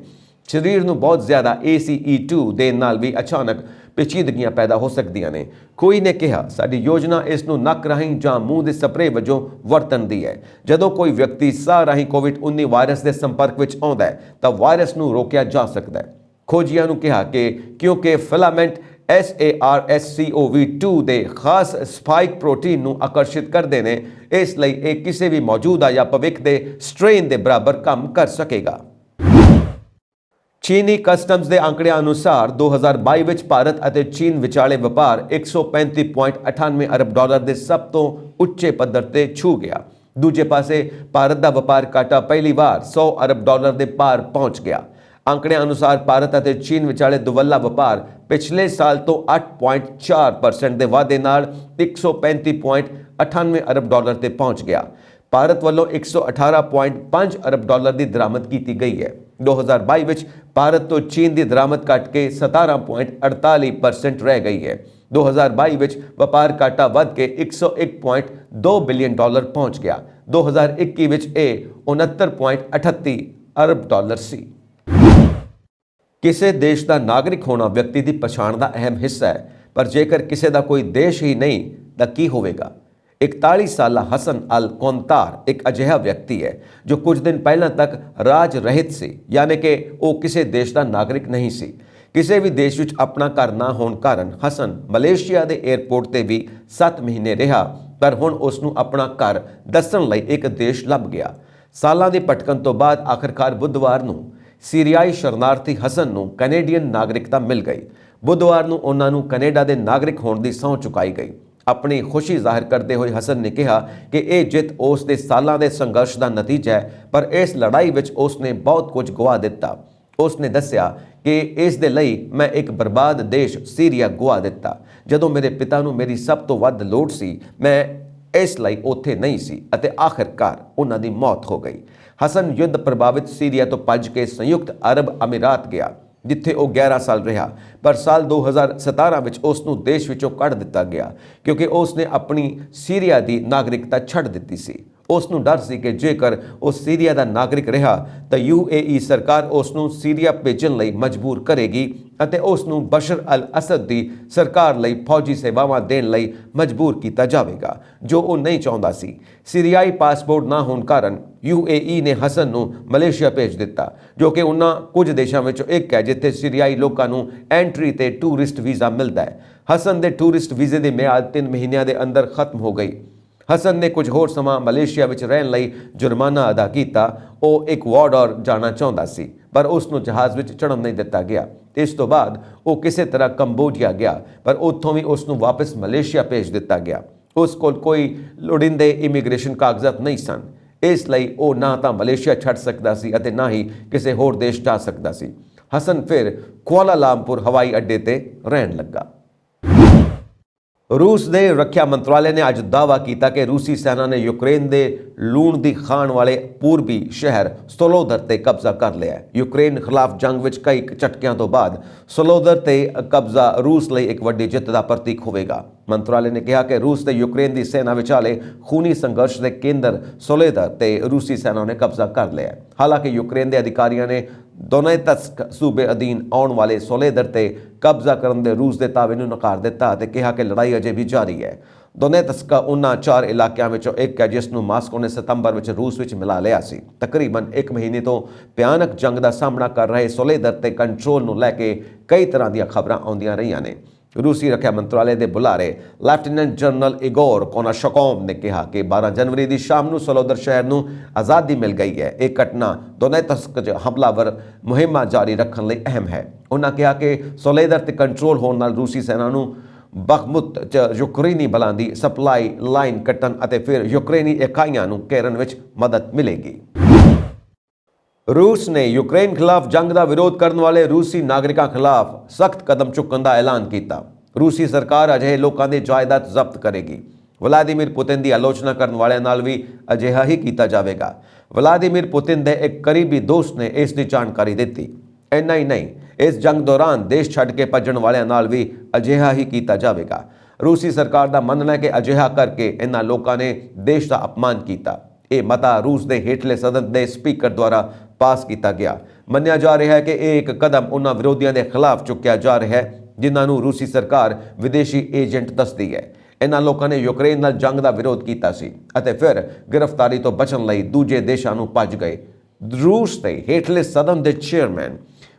[SPEAKER 1] ਸਰੀਰ ਨੂੰ ਬਹੁਤ ਜ਼ਿਆਦਾ ACE2 ਦੇਣ ਨਾਲ ਵੀ ਅਚਾਨਕ ਪੇਚੀਦਗੀਆਂ ਪੈਦਾ ਹੋ ਸਕਦੀਆਂ ਨੇ। ਕੋਈ ਨੇ ਕਿਹਾ ਸਾਡੀ ਯੋਜਨਾ ਇਸ ਨੂੰ ਨੱਕ ਰਾਹੀਂ ਜਾਂ ਮੂੰਹ ਦੇ ਸਪਰੇਅ ਵਜੋਂ ਵਰਤਣ ਦੀ ਹੈ। ਜਦੋਂ ਕੋਈ ਵਿਅਕਤੀ ਸਾਹ ਰਾਹੀਂ COVID-19 ਵਾਇਰਸ ਦੇ ਸੰਪਰਕ ਵਿੱਚ ਆਉਂਦਾ ਹੈ ਤਾਂ ਵਾਇਰਸ ਨੂੰ ਰੋਕਿਆ ਜਾ ਸਕਦਾ ਹੈ। ਖੋਜੀਆਂ ਨੂੰ ਕਿਹਾ ਕਿ ਕਿਉਂਕਿ ਫਿਲਾਮੈਂਟ SARS-CoV-2 ਦੇ ਖਾਸ ਸਪਾਈਕ ਪ੍ਰੋਟੀਨ ਨੂੰ ਆਕਰਸ਼ਿਤ ਕਰਦੇ ਨੇ, ਇਸ ਲਈ ਇਹ ਕਿਸੇ ਵੀ ਮੌਜੂਦਾ ਜਾਂ ਭਵਿੱਖ ਦੇ ਸਟ੍ਰੇਨ ਦੇ ਬਰਾਬਰ ਕੰਮ ਕਰ ਸਕੇਗਾ। ਚੀਨੀ ਕਸਟਮਜ਼ ਦੇ ਅੰਕੜਿਆਂ ਅਨੁਸਾਰ 2022 ਵਿੱਚ ਭਾਰਤ ਅਤੇ ਚੀਨ ਵਿਚਾਲੇ ਵਪਾਰ $135.98 ਅਰਬ ਦੇ ਸਭ ਤੋਂ ਉੱਚੇ ਪੱਧਰ ਤੇ ਛੂ ਗਿਆ। ਦੂਜੇ ਪਾਸੇ ਭਾਰਤ ਦਾ ਵਪਾਰ ਘਾਟਾ ਪਹਿਲੀ ਵਾਰ $100 ਅਰਬ ਦੇ ਪਾਰ ਪਹੁੰਚ ਗਿਆ। ਅੰਕੜਿਆਂ ਅਨੁਸਾਰ ਭਾਰਤ ਅਤੇ ਚੀਨ ਵਿਚਾਲੇ ਦੁਵੱਲਾ ਵਪਾਰ ਪਿਛਲੇ ਸਾਲ ਤੋਂ 8.4% ਦੇ ਵਾਧੇ ਨਾਲ 135.98 ਅਰਬ ਡਾਲਰ ਤੇ ਪਹੁੰਚ ਗਿਆ। ਭਾਰਤ ਵੱਲੋਂ 118.5 ਅਰਬ ਡਾਲਰ ਦੀ ਦਰਾਮਦ ਕੀਤੀ ਗਈ ਹੈ। 2022 ਵਿੱਚ ਭਾਰਤ ਤੋਂ ਚੀਨ ਦੀ ਦਰਾਮਦ ਘਟ ਕੇ 17.48% ਰਹਿ ਗਈ ਹੈ। 2022 ਵਿੱਚ ਵਪਾਰ ਘਾਟਾ ਵੱਧ ਕੇ 101.2 ਬਿਲੀਅਨ ਡਾਲਰ ਪਹੁੰਚ ਗਿਆ। 2021 ਵਿੱਚ ਇਹ 69.38 ਅਰਬ ਡਾਲਰ ਸੀ। ਕਿਸੇ ਦੇਸ਼ ਦਾ ਨਾਗਰਿਕ ਹੋਣਾ ਵਿਅਕਤੀ ਦੀ ਪਛਾਣ ਦਾ ਅਹਿਮ ਹਿੱਸਾ ਹੈ, ਪਰ ਜੇਕਰ ਕਿਸੇ ਦਾ ਕੋਈ ਦੇਸ਼ ਹੀ ਨਹੀਂ ਤਾਂ ਕੀ ਹੋਵੇਗਾ। 41 ਸਾਲਾ ਹਸਨ ਅਲ ਕੋਂਤਾਰ ਇੱਕ ਅਜਿਹਾ ਵਿਅਕਤੀ ਹੈ ਜੋ ਕੁਝ ਦਿਨ ਪਹਿਲਾਂ ਤੱਕ ਰਾਜ ਰਹਿਤ ਸੀ, ਯਾਨੀ ਕਿ ਉਹ ਕਿਸੇ ਦੇਸ਼ ਦਾ ਨਾਗਰਿਕ ਨਹੀਂ ਸੀ। ਕਿਸੇ ਵੀ ਦੇਸ਼ ਵਿੱਚ ਆਪਣਾ ਘਰ ਨਾ ਹੋਣ ਕਾਰਨ ਹਸਨ ਮਲੇਸ਼ੀਆ ਦੇ 에ਅਰਪੋਰਟ ਤੇ ਵੀ 7 ਮਹੀਨੇ ਰਿਹਾ, ਪਰ ਹੁਣ ਉਸ ਨੂੰ ਆਪਣਾ ਘਰ ਦੱਸਣ ਲਈ ਇੱਕ ਦੇਸ਼ ਲੱਭ ਗਿਆ। ਸਾਲਾਂ ਦੇ ਭਟਕਣ ਤੋਂ ਬਾਅਦ ਆਖਰਕਾਰ ਬੁੱਧਵਾਰ ਨੂੰ ਸੀਰੀਆਈ ਸ਼ਰਨਾਰਥੀ ਹਸਨ ਨੂੰ ਕੈਨੇਡੀਅਨ ਨਾਗਰਿਕਤਾ ਮਿਲ ਗਈ। ਬੁੱਧਵਾਰ ਨੂੰ ਉਹਨਾਂ ਨੂੰ ਕੈਨੇਡਾ ਦੇ ਨਾਗਰਿਕ ਹੋਣ ਦੀ ਸਹੁੰ ਚੁਕਾਈ ਗਈ। ਆਪਣੀ ਖੁਸ਼ੀ ਜ਼ਾਹਿਰ ਕਰਦੇ ਹੋਏ ਹਸਨ ਨੇ ਕਿਹਾ ਕਿ ਇਹ ਜਿੱਤ ਉਸ ਦੇ ਸਾਲਾਂ ਦੇ ਸੰਘਰਸ਼ ਦਾ ਨਤੀਜਾ ਹੈ, ਪਰ ਇਸ ਲੜਾਈ ਵਿੱਚ ਉਸ ਨੇ ਬਹੁਤ ਕੁਝ ਗਵਾ ਦਿੱਤਾ। ਉਸ ਨੇ ਦੱਸਿਆ ਕਿ ਇਸ ਦੇ ਲਈ ਮੈਂ ਇੱਕ ਬਰਬਾਦ ਦੇਸ਼ ਸੀਰੀਆ ਗਵਾ ਦਿੱਤਾ। ਜਦੋਂ ਮੇਰੇ ਪਿਤਾ ਨੂੰ ਮੇਰੀ ਸਭ ਤੋਂ ਵੱਧ ਲੋੜ ਸੀ, ਮੈਂ ਇਸ ਲਈ ਉੱਥੇ ਨਹੀਂ ਸੀ ਅਤੇ ਆਖਿਰਕਾਰ ਉਹਨਾਂ ਦੀ ਮੌਤ ਹੋ ਗਈ। ਹਸਨ ਯੁੱਧ ਪ੍ਰਭਾਵਿਤ ਸੀਰੀਆ ਤੋਂ ਭੱਜ ਕੇ ਸੰਯੁਕਤ ਅਰਬ ਅਮੀਰਾਤ ਗਿਆ, ਜਿੱਥੇ ਉਹ 11 ਸਾਲ ਰਿਹਾ, ਪਰ ਸਾਲ 2017 ਵਿੱਚ ਉਸ ਨੂੰ ਦੇਸ਼ ਵਿੱਚੋਂ ਕੱਢ ਦਿੱਤਾ ਗਿਆ ਕਿਉਂਕਿ ਉਸ ਨੇ ਆਪਣੀ ਸੀਰੀਆ ਦੀ ਨਾਗਰਿਕਤਾ ਛੱਡ ਦਿੱਤੀ ਸੀ। ਉਸ ਨੂੰ ਡਰ ਸੀ ਕਿ ਜੇਕਰ ਉਹ ਸੀਰੀਆ ਦਾ ਨਾਗਰਿਕ ਰਿਹਾ ਤਾਂ UAE ਸਰਕਾਰ ਉਸ ਨੂੰ ਸੀਰੀਆ ਭੇਜਣ ਲਈ ਮਜਬੂਰ ਕਰੇਗੀ ਅਤੇ ਉਸ ਨੂੰ ਬਸ਼ਰ ਅਲ ਅਸਦ ਦੀ ਸਰਕਾਰ ਲਈ ਫੌਜੀ ਸੇਵਾਵਾਂ ਦੇਣ ਲਈ ਮਜਬੂਰ ਕੀਤਾ ਜਾਵੇਗਾ, ਜੋ ਉਹ ਨਹੀਂ ਚਾਹੁੰਦਾ ਸੀ। ਸੀਰੀਆਈ ਪਾਸਪੋਰਟ ਨਾ ਹੋਣ ਕਾਰਨ UAE ਨੇ ਹਸਨ ਨੂੰ ਮਲੇਸ਼ੀਆ ਭੇਜ ਦਿੱਤਾ, ਜੋ ਕਿ ਉਹਨਾਂ ਕੁਝ ਦੇਸ਼ਾਂ ਵਿੱਚੋਂ ਇੱਕ ਹੈ ਜਿੱਥੇ ਸੀਰੀਆਈ ਲੋਕਾਂ ਨੂੰ ਐਂਟਰੀ ਤੇ ਟੂਰਿਸਟ ਵੀਜ਼ਾ ਮਿਲਦਾ ਹੈ। ਹਸਨ ਦੇ ਟੂਰਿਸਟ ਵੀਜ਼ੇ ਦੀ ਮਿਆਦ 3 ਮਹੀਨਿਆਂ ਦੇ ਅੰਦਰ ਖਤਮ ਹੋ ਗਈ। ਹਸਨ ਨੇ ਕੁਝ ਹੋਰ ਸਮਾਂ ਮਲੇਸ਼ੀਆ ਵਿੱਚ ਰਹਿਣ ਲਈ ਜੁਰਮਾਨਾ ਅਦਾ ਕੀਤਾ। ਉਹ ਇਕਵਾਡੋਰ ਜਾਣਾ ਚਾਹੁੰਦਾ ਸੀ, ਪਰ ਉਸ ਨੂੰ ਜਹਾਜ਼ ਵਿੱਚ ਚੜ੍ਹਨ ਨਹੀਂ ਦਿੱਤਾ ਗਿਆ। ਇਸ ਤੋਂ ਬਾਅਦ ਉਹ ਕਿਸੇ ਤਰ੍ਹਾਂ ਕੰਬੋਡੀਆ ਗਿਆ, ਪਰ ਉੱਥੋਂ ਵੀ ਉਸ ਨੂੰ ਵਾਪਸ ਮਲੇਸ਼ੀਆ ਭੇਜ ਦਿੱਤਾ ਗਿਆ। ਉਸ ਕੋਲ ਕੋਈ ਲੋੜੀਂਦੇ ਇਮੀਗ੍ਰੇਸ਼ਨ ਕਾਗਜ਼ਾਤ ਨਹੀਂ ਸਨ, ਇਸ ਲਈ ਉਹ ਨਾ ਤਾਂ ਮਲੇਸ਼ੀਆ ਛੱਡ ਸਕਦਾ ਸੀ ਅਤੇ ਨਾ ਹੀ ਕਿਸੇ ਹੋਰ ਦੇਸ਼ ਜਾ ਸਕਦਾ ਸੀ। ਹਸਨ ਫਿਰ ਕੁਆਲਾਲੰਪੁਰ ਹਵਾਈ ਅੱਡੇ ਤੇ ਰਹਿਣ ਲੱਗਾ। रूस ਦੇ ਰੱਖਿਆ ਮੰਤਰਾਲੇ ਨੇ ਅੱਜ ਦਾਅਵਾ ਕੀਤਾ ਕਿ ਰੂਸੀ ਸੈਨਾ ਨੇ ਯੂਕਰੇਨ ਦੇ ਲੂਣ ਦੀ ਖਾਣ ਵਾਲੇ ਪੂਰਬੀ ਸ਼ਹਿਰ ਸੋਲੋਦਰ ਤੇ ਕਬਜ਼ਾ ਕਰ ਲਿਆ ਹੈ। ਯੂਕਰੇਨ ਖਿਲਾਫ ਜੰਗ ਵਿੱਚ ਕਈ ਝਟਕਿਆਂ ਤੋਂ ਬਾਅਦ ਸੋਲੋਦਰ ਤੇ ਕਬਜ਼ਾ ਰੂਸ ਲਈ ਇੱਕ ਵੱਡੀ ਜਿੱਤ ਦਾ ਪ੍ਰਤੀਕ ਹੋਵੇਗਾ। ਮੰਤਰਾਲੇ ਨੇ ਕਿਹਾ ਕਿ ਰੂਸ ਤੇ ਯੂਕਰੇਨ ਦੀ ਸੈਨਾ ਵਿਚਾਲੇ ਖੂਨੀ ਸੰਘਰਸ਼ ਦੇ ਕੇਂਦਰ ਸੋਲੋਦਰ ਤੇ ਰੂਸੀ ਸੈਨਾ ਨੇ ਕਬਜ਼ਾ ਕਰ ਲਿਆ। ਹਾਲਾਂਕਿ ਯੂਕਰੇਨ ਦੇ ਅਧਿਕਾਰੀਆਂ ਨੇ ਦੋਨੇਤਸਕ ਸੂਬੇ ਅਧੀਨ ਆਉਣ ਵਾਲੇ ਸੋਲੋਦਰ ਤੇ ਕਬਜ਼ਾ ਕਰਨ ਦੇ ਰੂਸ ਦੇ ਦਾਅਵੇ ਨੂੰ ਨਕਾਰ ਦਿੱਤਾ ਅਤੇ ਕਿਹਾ ਕਿ ਲੜਾਈ ਅਜੇ ਵੀ ਜਾਰੀ ਹੈ। ਦੋਨੇਤਸਕ ਉਹਨਾਂ 4 ਇਲਾਕਿਆਂ ਵਿੱਚੋਂ ਇੱਕ ਹੈ ਜਿਸ ਨੂੰ ਮਾਸਕੋ ਨੇ ਸਤੰਬਰ ਵਿੱਚ ਰੂਸ ਵਿੱਚ ਮਿਲਾ ਲਿਆ ਸੀ। ਤਕਰੀਬਨ 1 ਮਹੀਨੇ ਤੋਂ ਭਿਆਨਕ ਜੰਗ ਦਾ ਸਾਹਮਣਾ ਕਰ ਰਹੇ ਸੋਲੋਦਰ ਤੇ ਕੰਟਰੋਲ ਨੂੰ ਲੈ ਕੇ ਕਈ ਤਰ੍ਹਾਂ ਦੀਆਂ ਖਬਰਾਂ ਆਉਂਦੀਆਂ ਰਹੀਆਂ ਨੇ। रूसी रक्षा मंत्रालय के बुलारे ਲੈਫਟੀਨੈਂਟ जनरल इगोर कोनाशकोव ने कहा कि 12 जनवरी की शाम को सोलोदर शहर को आज़ादी मिल गई है। एक घटना दोनेत्स्क च हमलावर मुहिम जारी रखने लिए अहम है। उन्होंने कहा कि सोलोदर ते कंट्रोल होने नाल रूसी सेना को बखमुत च यूक्रेनी बलों की सप्लाई लाइन कट्टन और फिर यूक्रेनी इकाइयों को घेरन में मदद मिलेगी। रूस ने यूक्रेन खिलाफ जंग का विरोध करने वाले रूसी नागरिकों खिलाफ सख्त कदम चुकने का ऐलान किया। रूसी सरकार अजिहे लोगों की जायदाद जब्त करेगी। व्लादिमीर पुतिन की आलोचना करने वाले नाल भी अजिहा ही किया जाएगा। व्लादिमीर पुतिन के एक करीबी दोस्त ने इसकी जानकारी दी। इन्ना ही नहीं, इस जंग दौरान देश छड्ड के भजन वाले नाल भी अजिहा ही किया जाएगा। रूसी सरकार का मनना है कि अजिहा करके इन्हां लोगों ने देश का अपमान किया। यह मता रूस के हेठले सदन के स्पीकर द्वारा पास किया गया। मन्निया जा रहा है कि एक कदम उन्होंने विरोधियों के खिलाफ चुकया जा रहा है जिन्होंने रूसी सरकार विदेशी एजेंट दसती है। इन्होंने लोगों ने यूक्रेन नाल जंग का विरोध किया सी अते फिर गिरफ्तारी तो बचन लई दूजे देशों को भज गए। रूस के हेठले सदन के चेयरमैन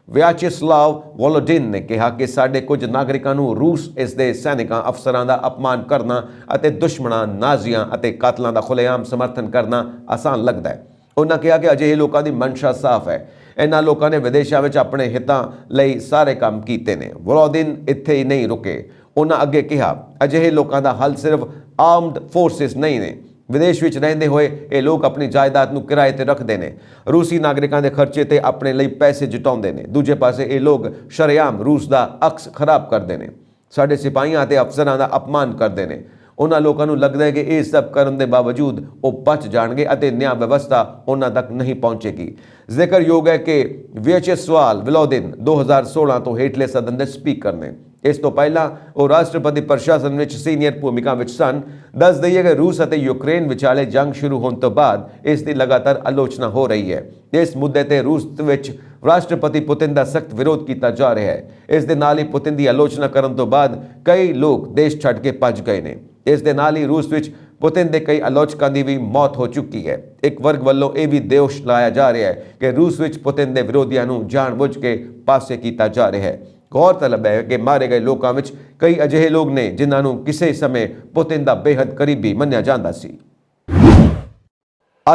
[SPEAKER 1] व्याचेस्लाव वोलोडिन ने कहा कि साडे कुछ नागरिकों को रूस इसके सैनिकों अफसरों का अपमान करना और दुश्मनों नाजियां और कातलों का खुलेआम समर्थन करना आसान लगता है। उन्होंने कहा कि अजिहे लोगों की मंशा साफ है। इन्होंने लोगों ने विदेशों में अपने हितों लिए सारे काम किए हैं। वोलोडिन इत्थे ही नहीं रुके। उन्होंने अगे कहा अजिहे लोगों का हल सिर्फ आर्मड फोर्सिस नहीं ने ਵਿਦੇਸ਼ ਵਿੱਚ ਰਹਿੰਦੇ ਹੋਏ ਇਹ ਲੋਕ ਆਪਣੀ ਜਾਇਦਾਦ ਨੂੰ ਕਿਰਾਏ ਤੇ ਰੱਖਦੇ ਨੇ, ਰੂਸੀ ਨਾਗਰਿਕਾਂ ਦੇ ਖਰਚੇ ਤੇ ਆਪਣੇ ਲਈ ਪੈਸੇ ਜੁਟਾਉਂਦੇ ਨੇ। ਦੂਜੇ ਪਾਸੇ ਇਹ ਲੋਕ ਸ਼ਰੇਆਮ ਰੂਸ ਦਾ ਅਕਸ ਖਰਾਬ ਕਰਦੇ ਨੇ, ਸਾਡੇ ਸਿਪਾਹੀਆਂ ਅਤੇ ਅਫਸਰਾਂ ਦਾ ਅਪਮਾਨ ਕਰਦੇ ਨੇ। ਉਹਨਾਂ ਲੋਕਾਂ ਨੂੰ ਲੱਗਦਾ ਹੈ ਕਿ ਇਹ ਸਭ ਕਰਨ ਦੇ ਬਾਵਜੂਦ ਉਹ ਬਚ ਜਾਣਗੇ ਅਤੇ ਨਿਆਂ ਵਿਵਸਥਾ ਉਹਨਾਂ ਤੱਕ ਨਹੀਂ ਪਹੁੰਚੇਗੀ। ਜ਼ਿਕਰਯੋਗ ਹੈ ਕਿ ਵਿਆਚੇਸਲਾਵ ਵੋਲੋਦਿਨ 2016 ਤੋਂ ਹੇਠਲੇ ਸਦਨ ਦੇ ਸਪੀਕਰ ਨੇ। ਇਸ ਤੋਂ ਪਹਿਲਾਂ ਉਹ ਰਾਸ਼ਟਰਪਤੀ ਪ੍ਰਸ਼ਾਸਨ ਵਿੱਚ ਸੀਨੀਅਰ ਭੂਮਿਕਾ ਵਿੱਚ ਸਨ। ਦੱਸ ਦਈਏ ਕਿ ਰੂਸ ਅਤੇ ਯੂਕਰੇਨ ਵਿਚਾਲੇ ਜੰਗ ਸ਼ੁਰੂ ਹੋਣ ਤੋਂ ਬਾਅਦ ਇਸ ਦੀ ਲਗਾਤਾਰ ਆਲੋਚਨਾ ਹੋ ਰਹੀ ਹੈ। ਇਸ ਮੁੱਦੇ ਤੇ ਰੂਸ ਵਿੱਚ ਰਾਸ਼ਟਰਪਤੀ ਪੁਤਿਨ ਦਾ ਸਖਤ ਵਿਰੋਧ ਕੀਤਾ ਜਾ ਰਿਹਾ ਹੈ। ਇਸ ਦੇ ਨਾਲ ਹੀ ਪੁਤਿਨ ਦੀ ਆਲੋਚਨਾ ਕਰਨ ਤੋਂ ਬਾਅਦ ਕਈ ਲੋਕ ਦੇਸ਼ ਛੱਡ ਕੇ ਭੱਜ ਗਏ ਨੇ। ਇਸ ਦੇ ਨਾਲ ਹੀ ਰੂਸ ਵਿੱਚ ਪੁਤਿਨ ਦੇ ਕਈ ਆਲੋਚਕਾਂ ਦੀ ਵੀ ਮੌਤ ਹੋ ਚੁੱਕੀ ਹੈ। ਇੱਕ ਵਰਗ ਵੱਲੋਂ ਇਹ ਵੀ ਦੋਸ਼ ਲਾਇਆ ਜਾ ਰਿਹਾ ਹੈ ਕਿ ਰੂਸ ਵਿੱਚ ਪੁਤਿਨ ਦੇ ਵਿਰੋਧੀਆਂ ਨੂੰ ਜਾਣਬੁੱਝ ਕੇ ਪਾਸੇ ਕੀਤਾ ਜਾ ਰਿਹਾ ਹੈ। ਗੌਰਤਲਬ ਹੈ ਕਿ ਮਾਰੇ ਗਏ ਲੋਕਾਂ ਵਿੱਚ ਕਈ ਅਜਿਹੇ ਲੋਕ ਨੇ ਜਿਨ੍ਹਾਂ ਨੂੰ ਕਿਸੇ ਸਮੇਂ ਪੁਤਿਨ ਦਾ ਬੇਹੱਦ ਕਰੀਬੀ ਮੰਨਿਆ ਜਾਂਦਾ ਸੀ।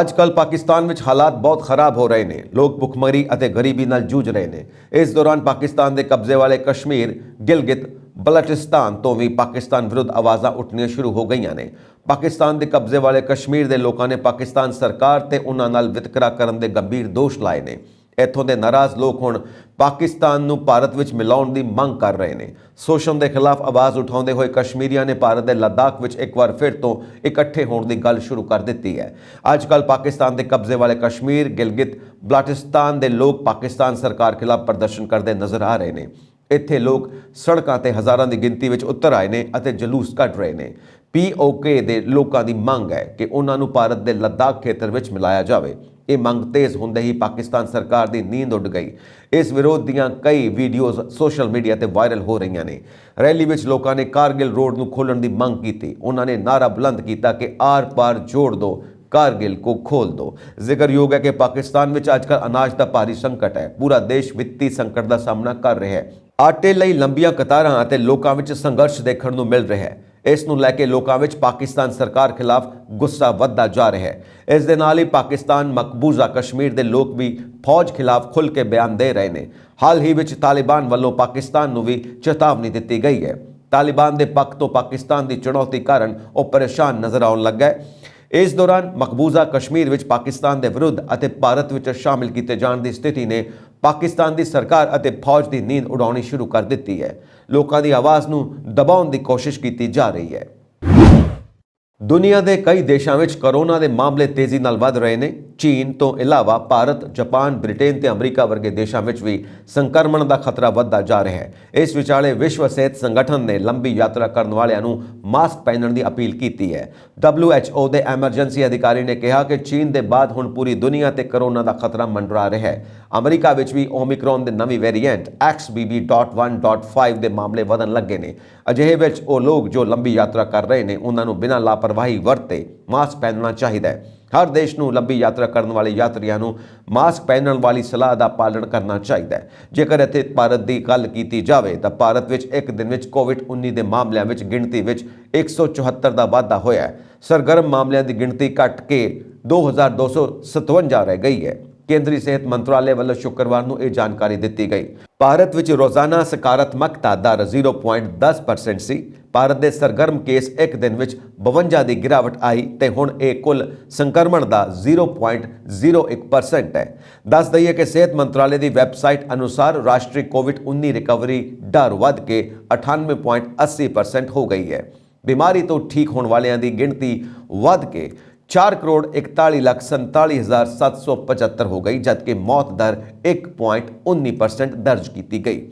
[SPEAKER 1] ਅੱਜ ਕੱਲ੍ਹ ਪਾਕਿਸਤਾਨ ਵਿੱਚ ਹਾਲਾਤ ਬਹੁਤ ਖਰਾਬ ਹੋ ਰਹੇ ਨੇ। ਲੋਕ ਭੁੱਖਮਰੀ ਅਤੇ ਗਰੀਬੀ ਨਾਲ ਜੂਝ ਰਹੇ ਨੇ। ਇਸ ਦੌਰਾਨ ਪਾਕਿਸਤਾਨ ਦੇ ਕਬਜ਼ੇ ਵਾਲੇ ਕਸ਼ਮੀਰ, ਗਿਲਗਿਤ ਬਲਟਿਸਤਾਨ ਤੋਂ ਵੀ ਪਾਕਿਸਤਾਨ ਵਿਰੁੱਧ ਆਵਾਜ਼ਾਂ ਉੱਠਣੀਆਂ ਸ਼ੁਰੂ ਹੋ ਗਈਆਂ ਨੇ। ਪਾਕਿਸਤਾਨ ਦੇ ਕਬਜ਼ੇ ਵਾਲੇ ਕਸ਼ਮੀਰ ਦੇ ਲੋਕਾਂ ਨੇ ਪਾਕਿਸਤਾਨ ਸਰਕਾਰ ਤੇ ਉਹਨਾਂ ਨਾਲ ਵਿਤਕਰਾ ਕਰਨ ਦੇ ਗੰਭੀਰ ਦੋਸ਼ ਲਾਏ ਨੇ। ਇੱਥੋਂ ਦੇ ਨਾਰਾਜ਼ ਲੋਕ ਹੁਣ ਪਾਕਿਸਤਾਨ ਨੂੰ ਭਾਰਤ ਵਿੱਚ ਮਿਲਾਉਣ ਦੀ ਮੰਗ ਕਰ ਰਹੇ ਨੇ। ਸ਼ੋਸ਼ਣ ਦੇ ਖਿਲਾਫ ਆਵਾਜ਼ ਉਠਾਉਂਦੇ ਹੋਏ ਕਸ਼ਮੀਰੀਆਂ ਨੇ ਭਾਰਤ ਦੇ ਲੱਦਾਖ ਵਿੱਚ ਇੱਕ ਵਾਰ ਫਿਰ ਤੋਂ ਇਕੱਠੇ ਹੋਣ ਦੀ ਗੱਲ ਸ਼ੁਰੂ ਕਰ ਦਿੱਤੀ ਹੈ। ਅੱਜ ਕੱਲ੍ਹ ਪਾਕਿਸਤਾਨ ਦੇ ਕਬਜ਼ੇ ਵਾਲੇ ਕਸ਼ਮੀਰ, ਗਿਲਗਿਤ ਬਲਟਿਸਤਾਨ ਦੇ ਲੋਕ ਪਾਕਿਸਤਾਨ ਸਰਕਾਰ ਖਿਲਾਫ ਪ੍ਰਦਰਸ਼ਨ ਕਰਦੇ ਨਜ਼ਰ ਆ ਰਹੇ ਨੇ। ਇੱਥੇ ਲੋਕ ਸੜਕਾਂ ਤੇ ਹਜ਼ਾਰਾਂ ਦੀ ਗਿਣਤੀ ਵਿੱਚ ਉਤਰ ਆਏ ਨੇ ਅਤੇ ਜਲੂਸ ਕੱਢ ਰਹੇ ਨੇ। POK ਦੇ ਲੋਕਾਂ ਦੀ ਮੰਗ ਹੈ ਕਿ ਉਹਨਾਂ ਨੂੰ ਭਾਰਤ ਦੇ ਲੱਦਾਖ ਖੇਤਰ ਵਿੱਚ ਮਿਲਾਇਆ ਜਾਵੇ। ਇਹ ਮੰਗ ਤੇਜ਼ ਹੁੰਦੇ ਹੀ ਪਾਕਿਸਤਾਨ ਸਰਕਾਰ ਦੀ ਨੀਂਦ ਉੱਡ ਗਈ। ਇਸ ਵਿਰੋਧ ਦੀਆਂ ਕਈ ਵੀਡੀਓਜ਼ ਸੋਸ਼ਲ ਮੀਡੀਆ ਤੇ ਵਾਇਰਲ ਹੋ ਰਹੀਆਂ ਨੇ। ਰੈਲੀ ਵਿੱਚ ਲੋਕਾਂ ਨੇ ਕਾਰਗਿਲ ਰੋਡ ਨੂੰ ਖੋਲ੍ਹਣ ਦੀ ਮੰਗ ਕੀਤੀ। ਉਹਨਾਂ ਨੇ ਨਾਰਾ ਬੁਲੰਦ ਕੀਤਾ ਕਿ ਆਰ-ਪਾਰ ਜੋੜ ਦੋ, कारगिल को खोल दो। जिक्रयोग है कि पाकिस्तान में अजकल अनाज का भारी संकट है। पूरा देश वित्तीय संकट का सामना कर रहा है। आटे ਲਈ ਲੰਬੀਆਂ ਕਤਾਰਾਂ ਅਤੇ ਲੋਕਾਂ ਵਿੱਚ ਸੰਘਰਸ਼ ਦੇਖਣ ਨੂੰ ਮਿਲ ਰਿਹਾ ਹੈ। ਇਸ ਨੂੰ ਲੈ ਕੇ ਲੋਕਾਂ ਵਿੱਚ ਪਾਕਿਸਤਾਨ ਸਰਕਾਰ ਖਿਲਾਫ ਗੁੱਸਾ ਵੱਧਦਾ ਜਾ ਰਿਹਾ ਹੈ। ਇਸ ਦੇ ਨਾਲ ਹੀ ਪਾਕਿਸਤਾਨ ਮਕਬੂਜ਼ਾ ਕਸ਼ਮੀਰ ਦੇ ਲੋਕ ਵੀ ਫੌਜ ਖਿਲਾਫ ਖੁੱਲ੍ਹ ਕੇ ਬਿਆਨ ਦੇ ਰਹੇ ਨੇ। ਹਾਲ ਹੀ ਵਿੱਚ ਤਾਲਿਬਾਨ ਵੱਲੋਂ ਪਾਕਿਸਤਾਨ ਨੂੰ ਵੀ ਚੇਤਾਵਨੀ ਦਿੱਤੀ ਗਈ ਹੈ। ਤਾਲਿਬਾਨ ਦੇ ਪੱਖ ਤੋਂ ਪਾਕਿਸਤਾਨ ਦੀ ਚੁਣੌਤੀ ਕਾਰਨ ਉਹ ਪਰੇਸ਼ਾਨ ਨਜ਼ਰ ਆਉਣ ਲੱਗਾ ਹੈ। ਇਸ ਦੌਰਾਨ ਮਕਬੂਜ਼ਾ ਕਸ਼ਮੀਰ ਵਿੱਚ ਪਾਕਿਸਤਾਨ ਦੇ ਵਿਰੁੱਧ ਅਤੇ ਭਾਰਤ ਵਿੱਚ ਸ਼ਾਮਿਲ ਕੀਤੇ ਜਾਣ ਦੀ ਸਥਿਤੀ ਨੇ ਪਾਕਿਸਤਾਨ ਦੀ ਸਰਕਾਰ ਅਤੇ ਫੌਜ ਦੀ ਨੀਂਦ ਉਡਾਉਣੀ ਸ਼ੁਰੂ ਕਰ ਦਿੱਤੀ ਹੈ। ਲੋਕਾਂ ਦੀ ਆਵਾਜ਼ ਨੂੰ ਦਬਾਉਣ ਦੀ ਕੋਸ਼ਿਸ਼ ਕੀਤੀ ਜਾ ਰਹੀ ਹੈ। ਦੁਨੀਆ ਦੇ ਕਈ ਦੇਸ਼ਾਂ ਵਿੱਚ ਕੋਰੋਨਾ ਦੇ ਮਾਮਲੇ ਤੇਜ਼ੀ ਨਾਲ ਵਧ ਰਹੇ ਨੇ। ਚੀਨ ਤੋਂ ਇਲਾਵਾ ਭਾਰਤ, ਜਾਪਾਨ, ਬ੍ਰਿਟੇਨ ਤੇ ਅਮਰੀਕਾ ਵਰਗੇ ਦੇਸ਼ਾਂ ਵਿੱਚ ਵੀ ਸੰਕਰਮਣ ਦਾ ਖਤਰਾ ਵੱਧਦਾ ਜਾ ਰਿਹਾ ਹੈ। ਇਸ ਵਿਚਾਲੇ ਵਿਸ਼ਵ ਸਿਹਤ ਸੰਗਠਨ ਨੇ ਲੰਬੀ ਯਾਤਰਾ ਕਰਨ ਵਾਲਿਆਂ ਨੂੰ ਮਾਸਕ ਪਹਿਨਣ ਦੀ ਅਪੀਲ ਕੀਤੀ ਹੈ। WHO ਦੇ ਐਮਰਜੈਂਸੀ ਅਧਿਕਾਰੀ ਨੇ ਕਿਹਾ ਕਿ ਚੀਨ ਦੇ ਬਾਅਦ ਹੁਣ ਪੂਰੀ ਦੁਨੀਆ ਤੇ ਕੋਰੋਨਾ ਦਾ ਖਤਰਾ ਮੰਡਰਾ ਰਿਹਾ ਹੈ। ਅਮਰੀਕਾ ਵਿੱਚ ਵੀ ਓਮਿਕਰੋਨ ਦੇ ਨਵੀਂ ਵੇਰੀਐਂਟ XBB.1.5 ਦੇ ਮਾਮਲੇ ਵਧਣ ਲੱਗੇ ਨੇ। ਅਜਿਹੇ ਵਿੱਚ ਉਹ ਲੋਕ ਜੋ ਲੰਬੀ ਯਾਤਰਾ ਕਰ ਰਹੇ ਨੇ ਉਹਨਾਂ ਨੂੰ ਬਿਨਾਂ ਲਾਪਰਵਾਹੀ ਵਰਤੇ ਮਾਸਕ ਪਹਿਨਣਾ ਚਾਹੀਦਾ ਹੈ। ਹਰ ਦੇਸ਼ ਨੂੰ ਲੰਬੀ ਯਾਤਰਾ ਕਰਨ ਵਾਲੇ ਯਾਤਰੀਆਂ ਨੂੰ ਮਾਸਕ ਪਹਿਨਣ ਵਾਲੀ ਸਲਾਹ ਦਾ ਪਾਲਣ ਕਰਨਾ ਚਾਹੀਦਾ ਹੈ। ਜੇਕਰ ਇੱਥੇ ਭਾਰਤ ਦੀ ਗੱਲ ਕੀਤੀ ਜਾਵੇ ਤਾਂ ਭਾਰਤ ਵਿੱਚ ਇੱਕ ਦਿਨ ਵਿੱਚ ਕੋਵਿਡ-19 ਦੇ ਮਾਮਲਿਆਂ ਵਿੱਚ ਗਿਣਤੀ ਵਿੱਚ 174 ਦਾ ਵਾਧਾ ਹੋਇਆ ਹੈ। ਸਰਗਰਮ ਮਾਮਲਿਆਂ ਦੀ ਗਿਣਤੀ ਘਟ ਕੇ 2257 ਰਹਿ ਗਈ ਹੈ। ਕੇਂਦਰੀ ਸਿਹਤ ਮੰਤਰਾਲੇ ਵੱਲੋਂ ਸ਼ੁੱਕਰਵਾਰ ਨੂੰ ਇਹ ਜਾਣਕਾਰੀ ਦਿੱਤੀ ਗਈ। ਭਾਰਤ ਵਿੱਚ ਰੋਜ਼ਾਨਾ ਸਕਾਰਾਤਮਕਤਾ ਦਰ 0.10% ਸੀ। ਭਾਰਤ ਦੇ ਸਰਗਰਮ ਕੇਸ ਇੱਕ ਦਿਨ ਵਿੱਚ 52 ਦੀ ਗਿਰਾਵਟ ਆਈ ਤੇ ਹੁਣ ਇਹ ਕੁੱਲ ਸੰਕਰਮਣ ਦਾ 0.01% ਹੈ। ਦੱਸ ਦਈਏ ਕਿ ਸਿਹਤ ਮੰਤਰਾਲੇ ਦੀ ਵੈਬਸਾਈਟ ਅਨੁਸਾਰ ਰਾਸ਼ਟਰੀ ਕੋਵਿਡ-19 ਰਿਕਵਰੀ ਦਰ ਵੱਧ ਕੇ 98.80% ਹੋ ਗਈ ਹੈ। ਬਿਮਾਰੀ ਤੋਂ ਠੀਕ ਹੋਣ ਵਾਲਿਆਂ ਦੀ ਗਿਣਤੀ ਵੱਧ ਕੇ 4,41,47,775 ਹੋ ਗਈ, ਜਦਕਿ ਮੌਤ ਦਰ 1.19% ਦਰਜ ਕੀਤੀ ਗਈ।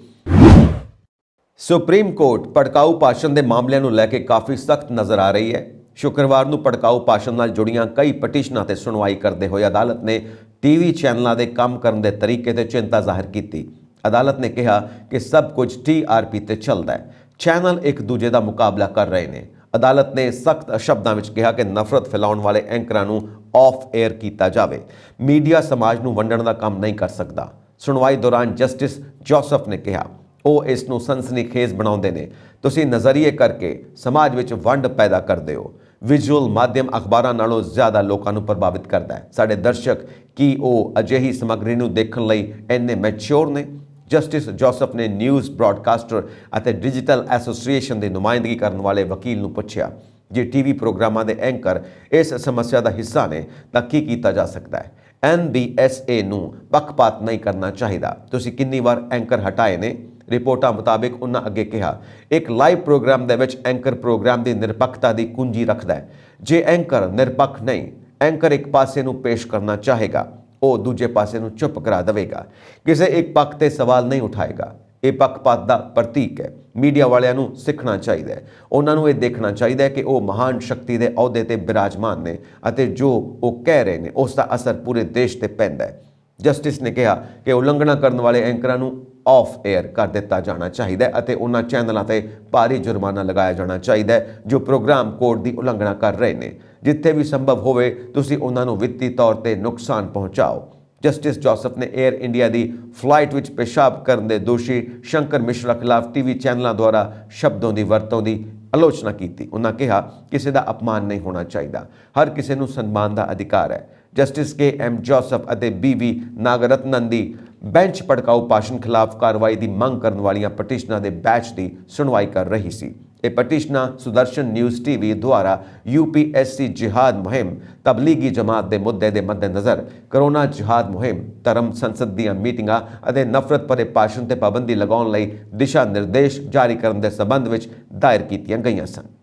[SPEAKER 1] ਸੁਪਰੀਮ ਕੋਰਟ ਭੜਕਾਊ ਭਾਸ਼ਣ ਦੇ ਮਾਮਲਿਆਂ ਨੂੰ ਲੈ ਕੇ ਕਾਫੀ ਸਖਤ ਨਜ਼ਰ ਆ ਰਹੀ ਹੈ। ਸ਼ੁੱਕਰਵਾਰ ਨੂੰ ਭੜਕਾਊ ਭਾਸ਼ਣ ਨਾਲ ਜੁੜੀਆਂ ਕਈ ਪਟੀਸ਼ਨਾਂ ਤੇ ਸੁਣਵਾਈ ਕਰਦੇ ਹੋਏ ਅਦਾਲਤ ਨੇ TV ਚੈਨਲਾਂ ਦੇ ਕੰਮ ਕਰਨ ਦੇ ਤਰੀਕੇ ਤੇ ਚਿੰਤਾ ਜ਼ਾਹਿਰ ਕੀਤੀ। ਅਦਾਲਤ ਨੇ ਕਿਹਾ ਕਿ ਸਭ ਕੁਝ TRP ਤੇ ਚੱਲਦਾ ਹੈ। ਚੈਨਲ ਇੱਕ ਦੂਜੇ ਦਾ ਮੁਕਾਬਲਾ ਕਰ ਰਹੇ ਨੇ। ਅਦਾਲਤ ਨੇ ਸਖਤ ਸ਼ਬਦਾਂ ਵਿੱਚ ਕਿਹਾ ਕਿ ਨਫ਼ਰਤ ਫੈਲਾਉਣ ਵਾਲੇ ਐਂਕਰਾਂ ਨੂੰ ਆਫ 에ਅਰ ਕੀਤਾ ਜਾਵੇ। ਮੀਡੀਆ ਸਮਾਜ ਨੂੰ ਵੰਡਣ ਦਾ ਕੰਮ ਨਹੀਂ ਕਰ ਸਕਦਾ। ਸੁਣਵਾਈ ਦੌਰਾਨ ਜਸਟਿਸ ਜੋਸਫ ਨੇ ਕਿਹਾ ਉਹ ਇਸ ਨੂੰ ਸਨਸਨੀਖੇਜ਼ ਬਣਾਉਂਦੇ ਨੇ। ਤੁਸੀਂ ਨਜ਼ਰੀਏ ਕਰਕੇ ਸਮਾਜ ਵਿੱਚ ਵੰਡ ਪੈਦਾ ਕਰਦੇ ਹੋ। ਵਿਜ਼ੂਅਲ ਮਾਧਿਅਮ ਅਖਬਾਰਾਂ ਨਾਲੋਂ ਜ਼ਿਆਦਾ ਲੋਕਾਂ ਨੂੰ ਪ੍ਰਭਾਵਿਤ ਕਰਦਾ ਹੈ। ਸਾਡੇ ਦਰਸ਼ਕ ਕੀ ਉਹ ਅਜਿਹੀ ਸਮੱਗਰੀ ਨੂੰ ਦੇਖਣ ਲਈ ਇੰਨੇ ਮੈਚੁਰ ਨੇ? ਜਸਟਿਸ ਜੋਸਫ ਨੇ ਨਿਊਜ਼ ਬ੍ਰਾਡਕਾਸਟਰ ਅਤੇ ਡਿਜੀਟਲ ਐਸੋਸੀਏਸ਼ਨ ਦੀ ਨੁਮਾਇੰਦਗੀ ਕਰਨ ਵਾਲੇ ਵਕੀਲ ਨੂੰ ਪੁੱਛਿਆ। ਜੇ ਟੀਵੀ ਪ੍ਰੋਗਰਾਮਾਂ ਦੇ ਐਂਕਰ ਇਸ ਸਮੱਸਿਆ ਦਾ ਹਿੱਸਾ ਨੇ ਤਾਂ ਕੀ ਕੀਤਾ ਜਾ ਸਕਦਾ ਹੈ? NBSA ਨੂੰ ਪੱਖਪਾਤ ਨਹੀਂ ਕਰਨਾ ਚਾਹੀਦਾ। ਤੁਸੀਂ ਕਿੰਨੀ ਵਾਰ ਐਂਕਰ ਹਟਾਏ ਨੇ? ਰਿਪੋਰਟਾਂ ਮੁਤਾਬਿਕ ਉਹਨਾਂ ਅੱਗੇ ਕਿਹਾ, ਇੱਕ ਲਾਈਵ ਪ੍ਰੋਗਰਾਮ ਦੇ ਵਿੱਚ ਐਂਕਰ ਪ੍ਰੋਗਰਾਮ ਦੀ ਨਿਰਪੱਖਤਾ ਦੀ ਕੁੰਜੀ ਰੱਖਦਾ ਹੈ। ਜੇ ਐਂਕਰ ਨਿਰਪੱਖ ਨਹੀਂ, ਐਂਕਰ ਇੱਕ ਪਾਸੇ ਨੂੰ ਪੇਸ਼ ਕਰਨਾ ਚਾਹੇਗਾ, ਉਹ ਦੂਜੇ ਪਾਸੇ ਨੂੰ ਚੁੱਪ ਕਰਾ ਦੇਵੇਗਾ, ਕਿਸੇ ਇੱਕ ਪੱਖ ਤੇ ਸਵਾਲ ਨਹੀਂ ਉਠਾਏਗਾ। ਇਹ ਪੱਖਪਾਤ ਦਾ ਪ੍ਰਤੀਕ ਹੈ। ਮੀਡੀਆ ਵਾਲਿਆਂ ਨੂੰ ਸਿੱਖਣਾ ਚਾਹੀਦਾ ਹੈ। ਉਹਨਾਂ ਨੂੰ ਇਹ ਦੇਖਣਾ ਚਾਹੀਦਾ ਹੈ ਕਿ ਉਹ ਮਹਾਨ ਸ਼ਕਤੀ ਦੇ ਅਹੁਦੇ ਤੇ ਬਿਰਾਜਮਾਨ ਨੇ ਅਤੇ ਜੋ ਉਹ ਕਹਿ ਰਹੇ ਨੇ ਉਸ ਦਾ ਅਸਰ ਪੂਰੇ ਦੇਸ਼ ਤੇ ਪੈਂਦਾ ਹੈ। ਜਸਟਿਸ ਨੇ ਕਿਹਾ ਕਿ ਉਲੰਘਣਾ ਕਰਨ ਵਾਲੇ ਐਂਕਰਾਂ ਨੂੰ ਆਫ 에ਅਰ ਕਰ ਦਿੱਤਾ ਜਾਣਾ ਚਾਹੀਦਾ ਹੈ ਅਤੇ ਉਹਨਾਂ ਚੈਨਲਾਂ ਤੇ ਭਾਰੀ ਜੁਰਮਾਨਾ ਲਗਾਇਆ ਜਾਣਾ ਚਾਹੀਦਾ ਹੈ ਜੋ ਪ੍ਰੋਗਰਾਮ ਕੋਡ ਦੀ ਉਲੰਘਣਾ ਕਰ ਰਹੇ ਨੇ। ਜਿੱਥੇ ਵੀ ਸੰਭਵ ਹੋਵੇ ਤੁਸੀਂ ਉਹਨਾਂ ਨੂੰ ਵਿੱਤੀ ਤੌਰ ਤੇ ਨੁਕਸਾਨ ਪਹੁੰਚਾਓ। ਜਸਟਿਸ ਜੋਸਫ ਨੇ 에ਅਰ ਇੰਡੀਆ ਦੀ ਫਲਾਈਟ ਵਿੱਚ ਪਿਸ਼ਾਬ ਕਰਨ ਦੇ ਦੋਸ਼ੀ ਸ਼ੰਕਰ ਮਿਸ਼ਰਾ ਖਿਲਾਫ ਟੀਵੀ ਚੈਨਲਾਂ ਦੁਆਰਾ ਸ਼ਬਦਾਂ ਦੀ ਵਰਤੋਂ ਦੀ ਆਲੋਚਨਾ ਕੀਤੀ। ਉਹਨਾਂ ਕਿਹਾ ਕਿਸੇ ਦਾ ਅਪਮਾਨ ਨਹੀਂ ਹੋਣਾ ਚਾਹੀਦਾ, ਹਰ ਕਿਸੇ ਨੂੰ ਸਨਮਾਨ ਦਾ ਅਧਿਕਾਰ ਹੈ। ਜਸਟਿਸ KM ਜੋਸਫ ਅਤੇ BV ਨਾਗਰਤਨਨ ਦੀ ਬੈਂਚ ਭੜਕਾਊ ਭਾਸ਼ਣ ਖਿਲਾਫ ਕਾਰਵਾਈ ਦੀ ਮੰਗ ਕਰਨ ਵਾਲੀਆਂ ਪਟੀਸ਼ਨਾਂ ਦੇ ਬੈਚ ਦੀ ਸੁਣਵਾਈ ਕਰ ਰਹੀ ਸੀ। ਇਹ ਪਟੀਸ਼ਨਾਂ ਸੁਦਰਸ਼ਨ ਨਿਊਜ਼ TV ਦੁਆਰਾ UPSC ਜਿਹਾਦ ਮੁਹਿੰਮ, ਤਬਲੀਗੀ ਜਮਾਤ ਦੇ ਮੁੱਦੇ ਦੇ ਮੱਦੇਨਜ਼ਰ ਕਰੋਨਾ ਜਿਹਾਦ ਮੁਹਿੰਮ, ਧਰਮ ਸੰਸਦ ਦੀਆਂ ਮੀਟਿੰਗਾਂ ਅਤੇ ਨਫ਼ਰਤ ਭਰੇ ਭਾਸ਼ਣ ਤੇ ਪਾਬੰਦੀ ਲਗਾਉਣ ਲਈ ਦਿਸ਼ਾ ਨਿਰਦੇਸ਼ ਜਾਰੀ ਕਰਨ ਦੇ ਸਬੰਧ ਵਿੱਚ ਦਾਇਰ ਕੀਤੀਆਂ ਗਈਆਂ ਸਨ।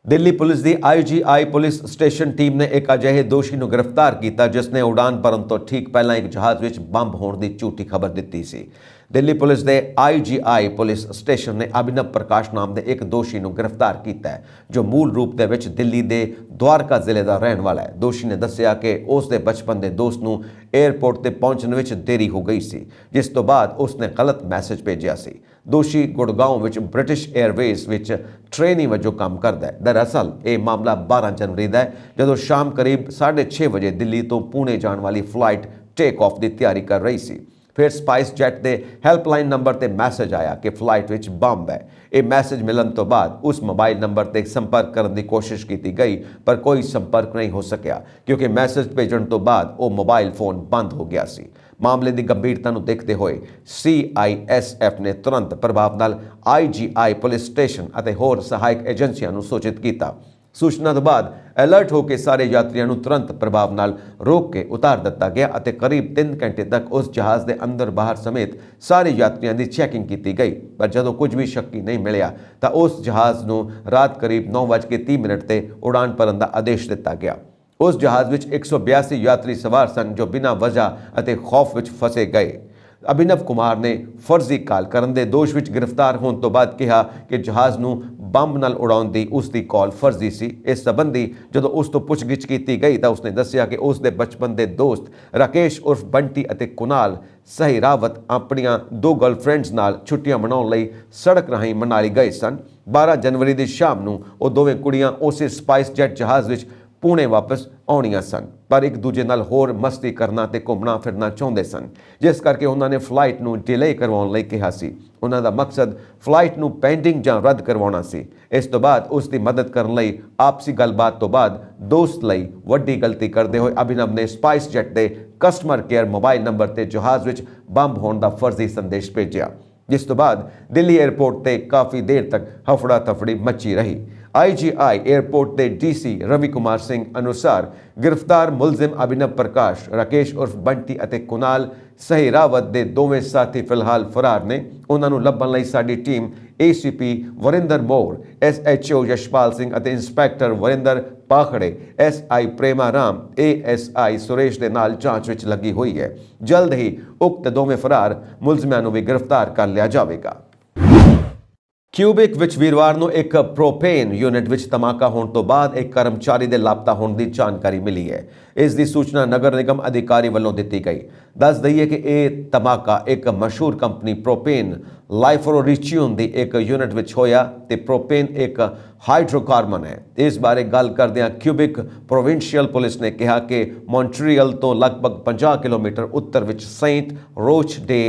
[SPEAKER 1] ਦਿੱਲੀ ਪੁਲਿਸ ਦੀ IGI ਪੁਲਿਸ ਸਟੇਸ਼ਨ ਟੀਮ ਨੇ ਇੱਕ ਅਜਿਹੇ ਦੋਸ਼ੀ ਨੂੰ ਗ੍ਰਿਫਤਾਰ ਕੀਤਾ ਜਿਸ ਨੇ ਉਡਾਨ ਭਰਨ ਤੋਂ ਠੀਕ ਪਹਿਲਾਂ ਇੱਕ ਜਹਾਜ਼ ਵਿੱਚ ਬੰਬ ਹੋਣ ਦੀ ਝੂਠੀ ਖਬਰ ਦਿੱਤੀ ਸੀ। ਦਿੱਲੀ ਪੁਲਿਸ ਦੇ IGI ਪੁਲਿਸ ਸਟੇਸ਼ਨ ਨੇ ਅਭਿਨਵ ਪ੍ਰਕਾਸ਼ ਨਾਮ ਦੇ ਇੱਕ ਦੋਸ਼ੀ ਨੂੰ ਗ੍ਰਿਫਤਾਰ ਕੀਤਾ ਹੈ ਜੋ ਮੂਲ ਰੂਪ ਦੇ ਵਿੱਚ ਦਿੱਲੀ ਦੇ ਦਵਾਰਕਾ ਜ਼ਿਲ੍ਹੇ ਦਾ ਰਹਿਣ ਵਾਲਾ ਹੈ। ਦੋਸ਼ੀ ਨੇ ਦੱਸਿਆ ਕਿ ਉਸ ਦੇ ਬਚਪਨ ਦੇ ਦੋਸਤ ਨੂੰ 에ਅਰਪੋਰਟ ਤੇ ਪਹੁੰਚਣ ਵਿੱਚ ਦੇਰੀ ਹੋ ਗਈ ਸੀ, ਜਿਸ ਤੋਂ ਬਾਅਦ ਉਸ ਨੇ ਗਲਤ ਮੈਸੇਜ ਭੇਜਿਆ ਸੀ। ਦੋਸ਼ੀ ਗੁੜਗਾਉਂ ਵਿੱਚ ਬ੍ਰਿਟਿਸ਼ 에ਅਰਵੇਜ਼ ਵਿੱਚ ਟ੍ਰੇਨੀ ਵਜੋਂ ਕੰਮ ਕਰਦਾ ਹੈ। ਦਰਅਸਲ ਇਹ ਮਾਮਲਾ 12 ਜਨਵਰੀ ਦਾ ਹੈ ਜਦੋਂ ਸ਼ਾਮ ਕਰੀਬ 6:30 ਵਜੇ ਦਿੱਲੀ ਤੋਂ ਪੁਣੇ ਜਾਣ ਵਾਲੀ ਫਲਾਈਟ ਟੇਕ ਆਫ ਦੀ ਤਿਆਰੀ ਕਰ ਰਹੀ ਸੀ। ਫਿਰ ਸਪਾਈਸ ਜੈਟ ਦੇ ਹੈਲਪਲਾਈਨ ਨੰਬਰ ਤੇ ਮੈਸੇਜ ਆਇਆ ਕਿ ਫਲਾਈਟ ਵਿੱਚ ਬੰਬ ਹੈ। ਇਹ ਮੈਸੇਜ ਮਿਲਣ ਤੋਂ ਬਾਅਦ ਉਸ ਮੋਬਾਈਲ ਨੰਬਰ ਤੇ ਸੰਪਰਕ ਕਰਨ ਦੀ ਕੋਸ਼ਿਸ਼ ਕੀਤੀ ਗਈ ਪਰ ਕੋਈ ਸੰਪਰਕ ਨਹੀਂ ਹੋ ਸਕਿਆ ਕਿਉਂਕਿ ਮੈਸੇਜ ਭੇਜਣ ਤੋਂ ਬਾਅਦ ਉਹ ਮੋਬਾਈਲ ਫੋਨ ਬੰਦ ਹੋ ਗਿਆ ਸੀ। ਮਾਮਲੇ ਦੀ ਗੰਭੀਰਤਾ ਨੂੰ ਦੇਖਦੇ ਹੋਏ CISF ਨੇ ਤੁਰੰਤ ਪ੍ਰਭਾਵ ਨਾਲ IGI ਪੁਲਿਸ ਸਟੇਸ਼ਨ ਅਤੇ ਹੋਰ ਸਹਾਇਕ ਏਜੰਸੀਆਂ ਨੂੰ ਸੂਚਿਤ ਕੀਤਾ। ਸੂਚਨਾ ਤੋਂ ਬਾਅਦ ਅਲਰਟ ਹੋ ਕੇ ਸਾਰੇ ਯਾਤਰੀਆਂ ਨੂੰ ਤੁਰੰਤ ਪ੍ਰਭਾਵ ਨਾਲ ਰੋਕ ਕੇ ਉਤਾਰ ਦਿੱਤਾ ਗਿਆ ਅਤੇ ਕਰੀਬ 3 ਘੰਟੇ ਤੱਕ ਉਸ ਜਹਾਜ਼ ਦੇ ਅੰਦਰ ਬਾਹਰ ਸਮੇਤ ਸਾਰੇ ਯਾਤਰੀਆਂ ਦੀ ਚੈਕਿੰਗ ਕੀਤੀ ਗਈ ਪਰ ਜਦੋਂ ਕੁਝ ਵੀ ਸ਼ੱਕੀ ਨਹੀਂ ਮਿਲਿਆ ਤਾਂ ਉਸ ਜਹਾਜ਼ ਨੂੰ ਰਾਤ ਕਰੀਬ 9:30 ਤੇ ਉਡਾਨ ਭਰਨ ਦਾ ਆਦੇਸ਼ ਦਿੱਤਾ ਗਿਆ। ਉਸ ਜਹਾਜ਼ ਵਿੱਚ 182 ਯਾਤਰੀ ਸਵਾਰ ਸਨ ਜੋ ਬਿਨਾਂ ਵਜ੍ਹਾ ਅਤੇ ਖੌਫ ਵਿੱਚ ਫਸੇ ਗਏ। ਅਭਿਨਵ ਕੁਮਾਰ ਨੇ ਫਰਜ਼ੀ ਕਾਲ ਕਰਨ ਦੇ ਦੋਸ਼ ਵਿੱਚ ਗ੍ਰਿਫਤਾਰ ਹੋਣ ਤੋਂ ਬਾਅਦ ਕਿਹਾ ਕਿ ਜਹਾਜ਼ ਨੂੰ ਬੰਬ ਨਾਲ ਉਡਾਉਣ ਦੀ ਉਸ ਦੀ ਕਾਲ ਫਰਜ਼ੀ ਸੀ। ਇਸ ਸੰਬੰਧੀ ਜਦੋਂ ਉਸ ਤੋਂ ਪੁੱਛਗਿੱਛ ਕੀਤੀ ਗਈ ਤਾਂ ਉਸਨੇ ਦੱਸਿਆ ਕਿ ਉਸ ਦੇ ਬਚਪਨ ਦੇ ਦੋਸਤ ਰਾਕੇਸ਼ ਉਰਫ ਬੰਟੀ ਅਤੇ ਕੁਨਾਲ ਸਹਿਰਾਵਤ ਆਪਣੀਆਂ 2 ਗਰਲਫ੍ਰੈਂਡਸ ਨਾਲ ਛੁੱਟੀਆਂ ਮਨਾਉਣ ਲਈ ਸੜਕ ਰਾਹੀਂ ਮਨਾਲੀ ਗਏ ਸਨ। 12 ਜਨਵਰੀ ਦੀ ਸ਼ਾਮ ਨੂੰ ਉਹ ਦੋਵੇਂ ਕੁੜੀਆਂ ਉਸੇ ਸਪਾਈਸ ਜੈਟ ਜਹਾਜ਼ ਵਿੱਚ ਪੁਣੇ ਵਾਪਸ ਆਉਣੀਆਂ ਸਨ ਪਰ ਇੱਕ ਦੂਜੇ ਨਾਲ ਹੋਰ ਮਸਤੀ ਕਰਨਾ ਤੇ ਘੁੰਮਣਾ ਫਿਰਨਾ ਚਾਹੁੰਦੇ ਸਨ ਜਿਸ ਕਰਕੇ ਉਹਨਾਂ ਨੇ ਫਲਾਈਟ ਨੂੰ ਡਿਲੇ ਕਰਵਾਉਣ ਲਈ ਕਿਹਾ ਸੀ। ਉਹਨਾਂ ਦਾ ਮਕਸਦ ਫਲਾਈਟ ਨੂੰ ਪੈਂਡਿੰਗ ਜਾਂ ਰੱਦ ਕਰਵਾਉਣਾ ਸੀ। ਇਸ ਤੋਂ ਬਾਅਦ ਉਸ ਦੀ ਮਦਦ ਕਰਨ ਲਈ ਆਪਸੀ ਗੱਲਬਾਤ ਤੋਂ ਬਾਅਦ ਦੋਸਤ ਲਈ ਵੱਡੀ ਗਲਤੀ ਕਰਦੇ ਹੋਏ ਅਭਿਨਵ ਨੇ ਸਪਾਈਸ ਜੈਟ ਦੇ ਕਸਟਮਰ ਕੇਅਰ ਮੋਬਾਈਲ ਨੰਬਰ ਤੇ ਜਹਾਜ਼ ਵਿੱਚ ਬੰਬ ਹੋਣ ਦਾ ਫਰਜ਼ੀ ਸੰਦੇਸ਼ ਭੇਜਿਆ ਜਿਸ ਤੋਂ ਬਾਅਦ ਦਿੱਲੀ 에ਅਰਪੋਰਟ ਤੇ ਕਾਫੀ ਦੇਰ ਤੱਕ ਹਫੜਾ ਤਫੜੀ ਮੱਚੀ ਰਹੀ। IGI 에ਅਰਪੋਰਟ ਦੇ DC ਰਵੀ ਕੁਮਾਰ ਸਿੰਘ ਅਨੁਸਾਰ ਗ੍ਰਿਫਤਾਰ ਮੁਲਜ਼ਮ ਅਭਿਨਵ ਪ੍ਰਕਾਸ਼, ਰਾਕੇਸ਼ ਉਰਫ ਬੰਟੀ ਅਤੇ ਕੁਨਾਲ ਸਹਿਰਾਵਤ ਦੇ ਦੋਵੇਂ ਸਾਥੀ ਫਿਲਹਾਲ ਫਰਾਰ ਨੇ। ਉਹਨਾਂ ਨੂੰ ਲੱਭਣ ਲਈ ਸਾਡੀ ਟੀਮ ACP ਵਰਿੰਦਰ ਮੋਰ, SHO ਯਸ਼ਪਾਲ ਸਿੰਘ ਅਤੇ ਇੰਸਪੈਕਟਰ ਵਰਿੰਦਰ ਪਾਖੜੇ, SI ਪ੍ਰੇਮਾ ਰਾਮ, ASI ਸੁਰੇਸ਼ ਦੇ ਨਾਲ ਜਾਂਚ ਵਿੱਚ ਲੱਗੀ ਹੋਈ ਹੈ। ਜਲਦ ਹੀ ਉਕਤ ਦੋਵੇਂ ਫਰਾਰ ਮੁਲਜ਼ਮਾਂ ਨੂੰ ਵੀ ਗ੍ਰਿਫਤਾਰ ਕਰ ਲਿਆ ਜਾਵੇਗਾ। ਕਿਊਬਿਕ ਵਿੱਚ ਵੀਰਵਾਰ ਨੂੰ ਇੱਕ ਪ੍ਰੋਪੇਨ ਯੂਨਿਟ ਵਿੱਚ ਧਮਾਕਾ ਹੋਣ ਤੋਂ ਬਾਅਦ ਇੱਕ ਕਰਮਚਾਰੀ ਦੇ ਲਾਪਤਾ ਹੋਣ ਦੀ ਜਾਣਕਾਰੀ ਮਿਲੀ ਹੈ। ਇਸ ਦੀ ਸੂਚਨਾ ਨਗਰ ਨਿਗਮ ਅਧਿਕਾਰੀ ਵੱਲੋਂ ਦਿੱਤੀ ਗਈ। ਦੱਸ ਦਈਏ ਕਿ ਇਹ ਧਮਾਕਾ ਇੱਕ ਮਸ਼ਹੂਰ ਕੰਪਨੀ ਪ੍ਰੋਪੇਨ ਲਾਈਫਰੋਰੀਚਿਊਨ ਦੀ ਇੱਕ ਯੂਨਿਟ ਵਿੱਚ ਹੋਇਆ ਤੇ ਪ੍ਰੋਪੇਨ ਇੱਕ ਹਾਈਡਰੋਕਾਰਬਨ ਹੈ। ਇਸ ਬਾਰੇ ਗੱਲ ਕਰਦਿਆਂ ਕਿਊਬਿਕ ਪ੍ਰੋਵਿੰਸ਼ੀਅਲ ਪੁਲਿਸ ਨੇ ਕਿਹਾ ਕਿ ਮੌਂਟਰੀਅਲ ਤੋਂ ਲਗਭਗ 50 ਕਿਲੋਮੀਟਰ ਉੱਤਰ ਵਿੱਚ ਸੇਂਟ ਰੋਚ ਡੇ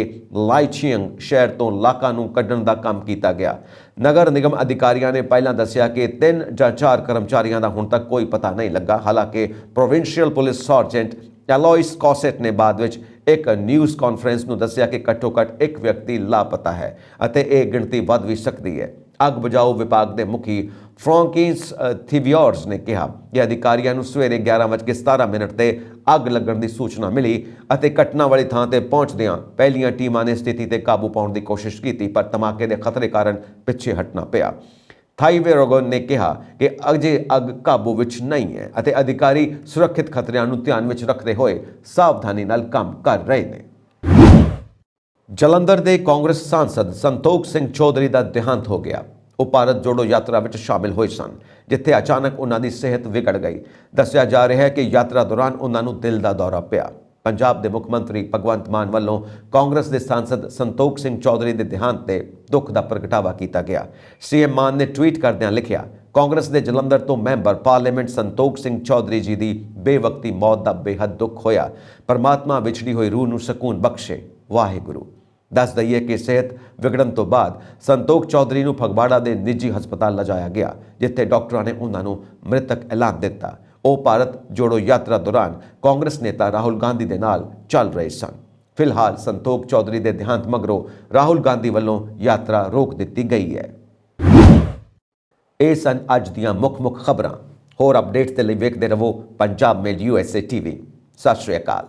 [SPEAKER 1] ਲਾਈਚੀਅੰਗ ਸ਼ਹਿਰ ਤੋਂ ਲਾਕਾਂ ਨੂੰ ਕੱਢਣ ਦਾ ਕੰਮ ਕੀਤਾ ਗਿਆ। ਨਗਰ ਨਿਗਮ ਅਧਿਕਾਰੀਆਂ ਨੇ ਪਹਿਲਾਂ ਦੱਸਿਆ ਕਿ 3 ਜਾਂ 4 ਕਰਮਚਾਰੀਆਂ ਦਾ ਹੁਣ ਤੱਕ ਕੋਈ ਪਤਾ ਨਹੀਂ ਲੱਗਾ। ਹਾਲਾਂਕਿ ਪ੍ਰੋਵਿੰਸ਼ੀਅਲ ਪੁਲਿਸ ਸਰਜੈਂਟ ਐਲੋਇਸ ਕੌਸੇਟ ਨੇ ਬਾਅਦ ਵਿੱਚ ਇੱਕ ਨਿਊਜ਼ ਕਾਨਫਰੰਸ ਨੂੰ ਦੱਸਿਆ ਕਿ ਘੱਟੋ ਘੱਟ ਇੱਕ ਵਿਅਕਤੀ ਲਾਪਤਾ ਹੈ ਅਤੇ ਇਹ ਗਿਣਤੀ ਵੱਧ ਵੀ ਸਕਦੀ ਹੈ। ਅੱਗ ਬੁਝਾਊ ਵਿਭਾਗ ਦੇ ਮੁਖੀ ਫ੍ਰੈਂਕਿਸ ਥੀਵਿਅਰਸ ਨੇ ਕਿਹਾ ਕਿ ਅਧਿਕਾਰੀਆਂ ਨੂੰ ਸਵੇਰੇ 11:17 ਤੇ ਅੱਗ ਲੱਗਣ ਦੀ ਸੂਚਨਾ ਮਿਲੀ ਅਤੇ ਘਟਨਾ ਵਾਲੀ ਥਾਂ ਤੇ ਪਹੁੰਚਦਿਆਂ ਪਹਿਲੀਆਂ ਟੀਮਾਂ ਨੇ ਸਥਿਤੀ ਤੇ ਕਾਬੂ ਪਾਉਣ ਦੀ ਕੋਸ਼ਿਸ਼ ਕੀਤੀ, ਪਰ ਧਮਾਕੇ ਦੇ ਖਤਰੇ ਕਾਰਨ ਪਿੱਛੇ ਹਟਣਾ ਪਿਆ। ਥਾਈਵੇਰੋਗਨ ਨੇ ਕਿਹਾ ਕਿ ਅਜੇ ਅੱਗ ਕਾਬੂ ਵਿੱਚ ਨਹੀਂ ਹੈ ਅਤੇ ਅਧਿਕਾਰੀ ਸੁਰੱਖਿਅਤ ਖਤਰਿਆਂ ਨੂੰ ਧਿਆਨ ਵਿੱਚ ਰੱਖਦੇ ਹੋਏ ਸਾਵਧਾਨੀ ਨਾਲ ਕੰਮ ਕਰ ਰਹੇ ਨੇ। ਜਲੰਧਰ ਦੇ ਕਾਂਗਰਸ ਸਾਂਸਦ ਸੰਤੋਖ ਸਿੰਘ ਚੌਧਰੀ ਦਾ ਦੇਹਾਂਤ ਹੋ ਗਿਆ। ਉਹ ਭਾਰਤ ਜੋੜੋ ਯਾਤਰਾ ਵਿੱਚ ਸ਼ਾਮਿਲ ਹੋਏ ਸਨ, ਜਿੱਥੇ ਅਚਾਨਕ ਉਹਨਾਂ ਦੀ ਸਿਹਤ ਵਿਗੜ ਗਈ। ਦੱਸਿਆ ਜਾ ਰਿਹਾ ਹੈ ਕਿ ਯਾਤਰਾ ਦੌਰਾਨ ਉਹਨਾਂ ਨੂੰ ਦਿਲ ਦਾ ਦੌਰਾ ਪਿਆ। ਪੰਜਾਬ ਦੇ ਮੁੱਖ ਮੰਤਰੀ ਭਗਵੰਤ ਮਾਨ ਵੱਲੋਂ ਕਾਂਗਰਸ ਦੇ ਸਾਂਸਦ ਸੰਤੋਖ ਸਿੰਘ ਚੌਧਰੀ ਦੇ ਦੇਹਾਂਤ ਤੇ ਦੁੱਖ ਦਾ ਪ੍ਰਗਟਾਵਾ ਕੀਤਾ ਗਿਆ। ਸੀਐਮ ਮਾਨ ਨੇ ਟਵੀਟ ਕਰਦਿਆਂ ਲਿਖਿਆ, ਕਾਂਗਰਸ ਦੇ ਜਲੰਧਰ ਤੋਂ ਮੈਂਬਰ ਪਾਰਲੀਮੈਂਟ ਸੰਤੋਖ ਸਿੰਘ ਚੌਧਰੀ ਜੀ ਦੀ ਬੇਵਕਤੀ ਮੌਤ ਦਾ ਬੇਹੱਦ ਦੁੱਖ ਹੋਇਆ। ਪਰਮਾਤਮਾ ਵਿਛੜੀ ਹੋਈ ਰੂਹ ਨੂੰ ਸਕੂਨ ਬਖਸ਼ੇ, ਵਾਹਿਗੁਰੂ। ਦੱਸ ਦਈਏ ਕਿ ਸਿਹਤ ਵਿਗੜਨ ਤੋਂ ਬਾਅਦ ਸੰਤੋਖ ਚੌਧਰੀ ਨੂੰ ਫਗਵਾੜਾ ਦੇ ਨਿੱਜੀ ਹਸਪਤਾਲ ਲਿਜਾਇਆ ਗਿਆ, ਜਿੱਥੇ ਡਾਕਟਰਾਂ ਨੇ ਉਹਨਾਂ ਨੂੰ ਮ੍ਰਿਤਕ ਐਲਾਨ ਦਿੱਤਾ। ਉਹ ਭਾਰਤ ਜੋੜੋ ਯਾਤਰਾ ਦੌਰਾਨ ਕਾਂਗਰਸ ਨੇਤਾ ਰਾਹੁਲ ਗਾਂਧੀ ਦੇ ਨਾਲ ਚੱਲ ਰਹੇ ਸਨ। ਫਿਲਹਾਲ ਸੰਤੋਖ ਚੌਧਰੀ ਦੇ ਦੇਹਾਂਤ ਮਗਰੋਂ ਰਾਹੁਲ ਗਾਂਧੀ ਵੱਲੋਂ ਯਾਤਰਾ ਰੋਕ ਦਿੱਤੀ ਗਈ ਹੈ। ਇਹ ਸਨ ਅੱਜ ਦੀਆਂ ਮੁੱਖ ਖਬਰਾਂ। ਹੋਰ ਅਪਡੇਟਸ ਦੇ ਲਈ ਵੇਖਦੇ ਰਹੋ ਪੰਜਾਬ ਮੇਲ USA TV। ਸਤਿ ਸ਼੍ਰੀ ਅਕਾਲ।